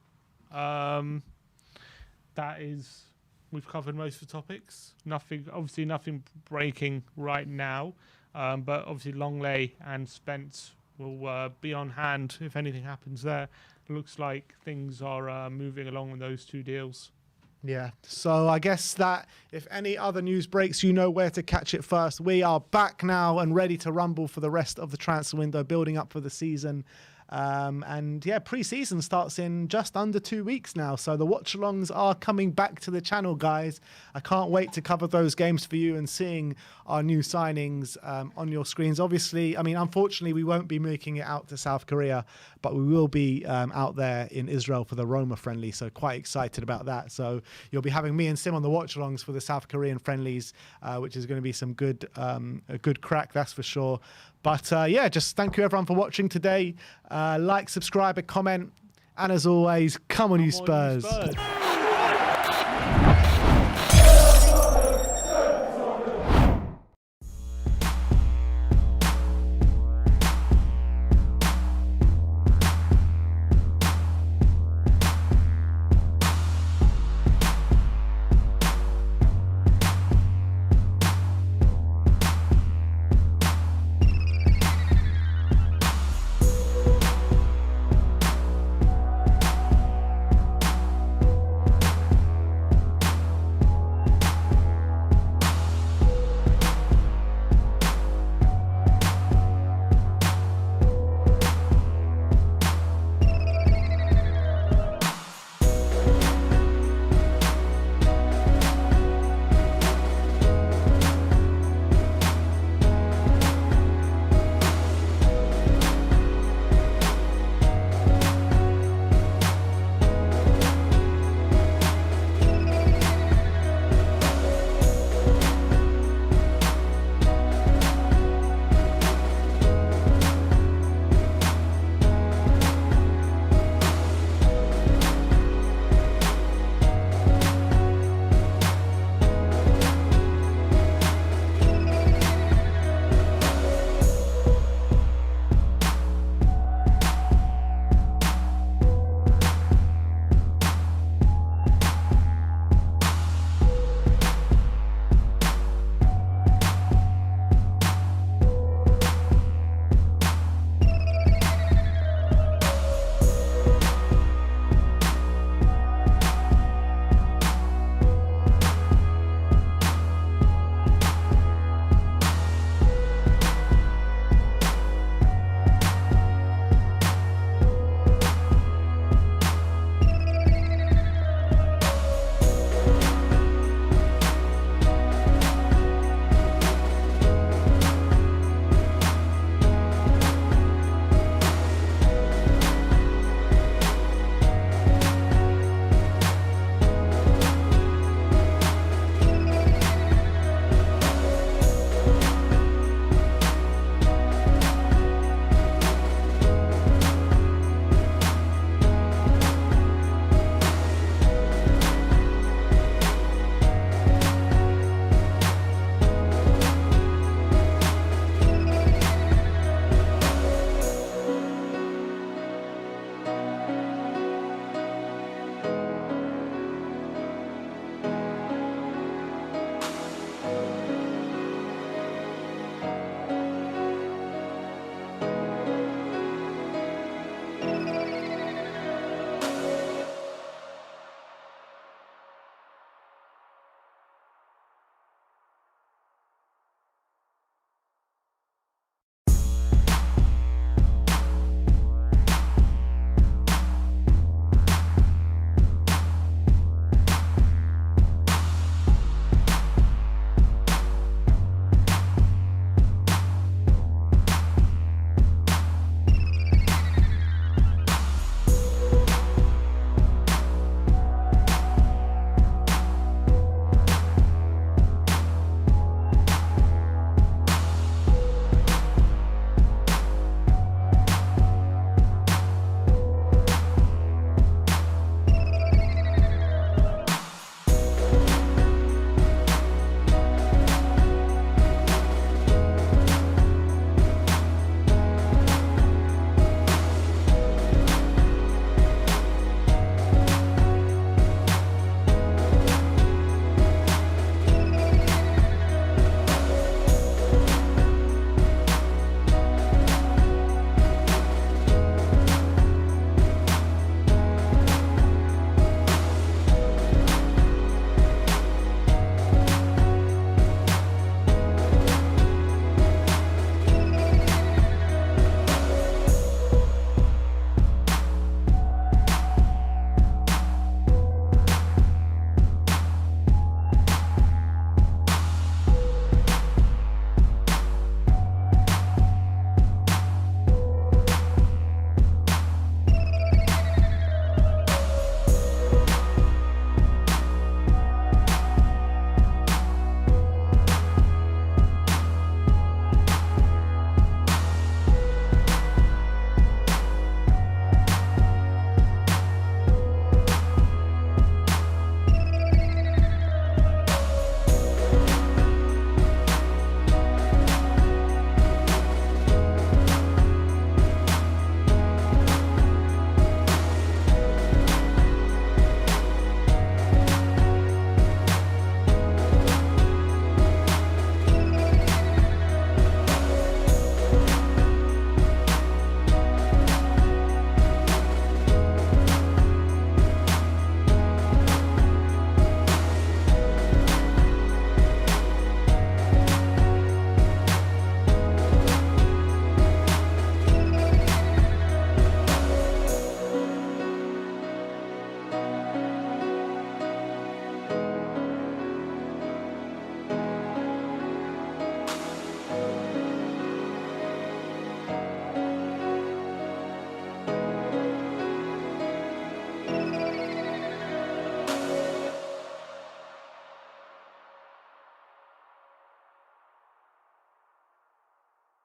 We've covered most of the topics. Nothing breaking right now. But obviously Lenglet and Spence will be on hand if anything happens there. It looks like things are moving along with those two deals. Yeah, so I guess that if any other news breaks, you know where to catch it first. We are back now and ready to rumble for the rest of the transfer window, building up for the season. And yeah, pre-season starts in just under 2 weeks now. So the watch-alongs are coming back to the channel, guys. I can't wait to cover those games for you and seeing our new signings on your screens. Obviously, I mean, unfortunately, we won't be making it out to South Korea, but we will be out there in Israel for the Roma friendly. So quite excited about that. So you'll be having me and Sim on the watch-alongs for the South Korean friendlies, which is going to be some good, a good crack, that's for sure. But yeah, just thank you everyone for watching today. Like, subscribe, and comment. And as always, come on, you Spurs.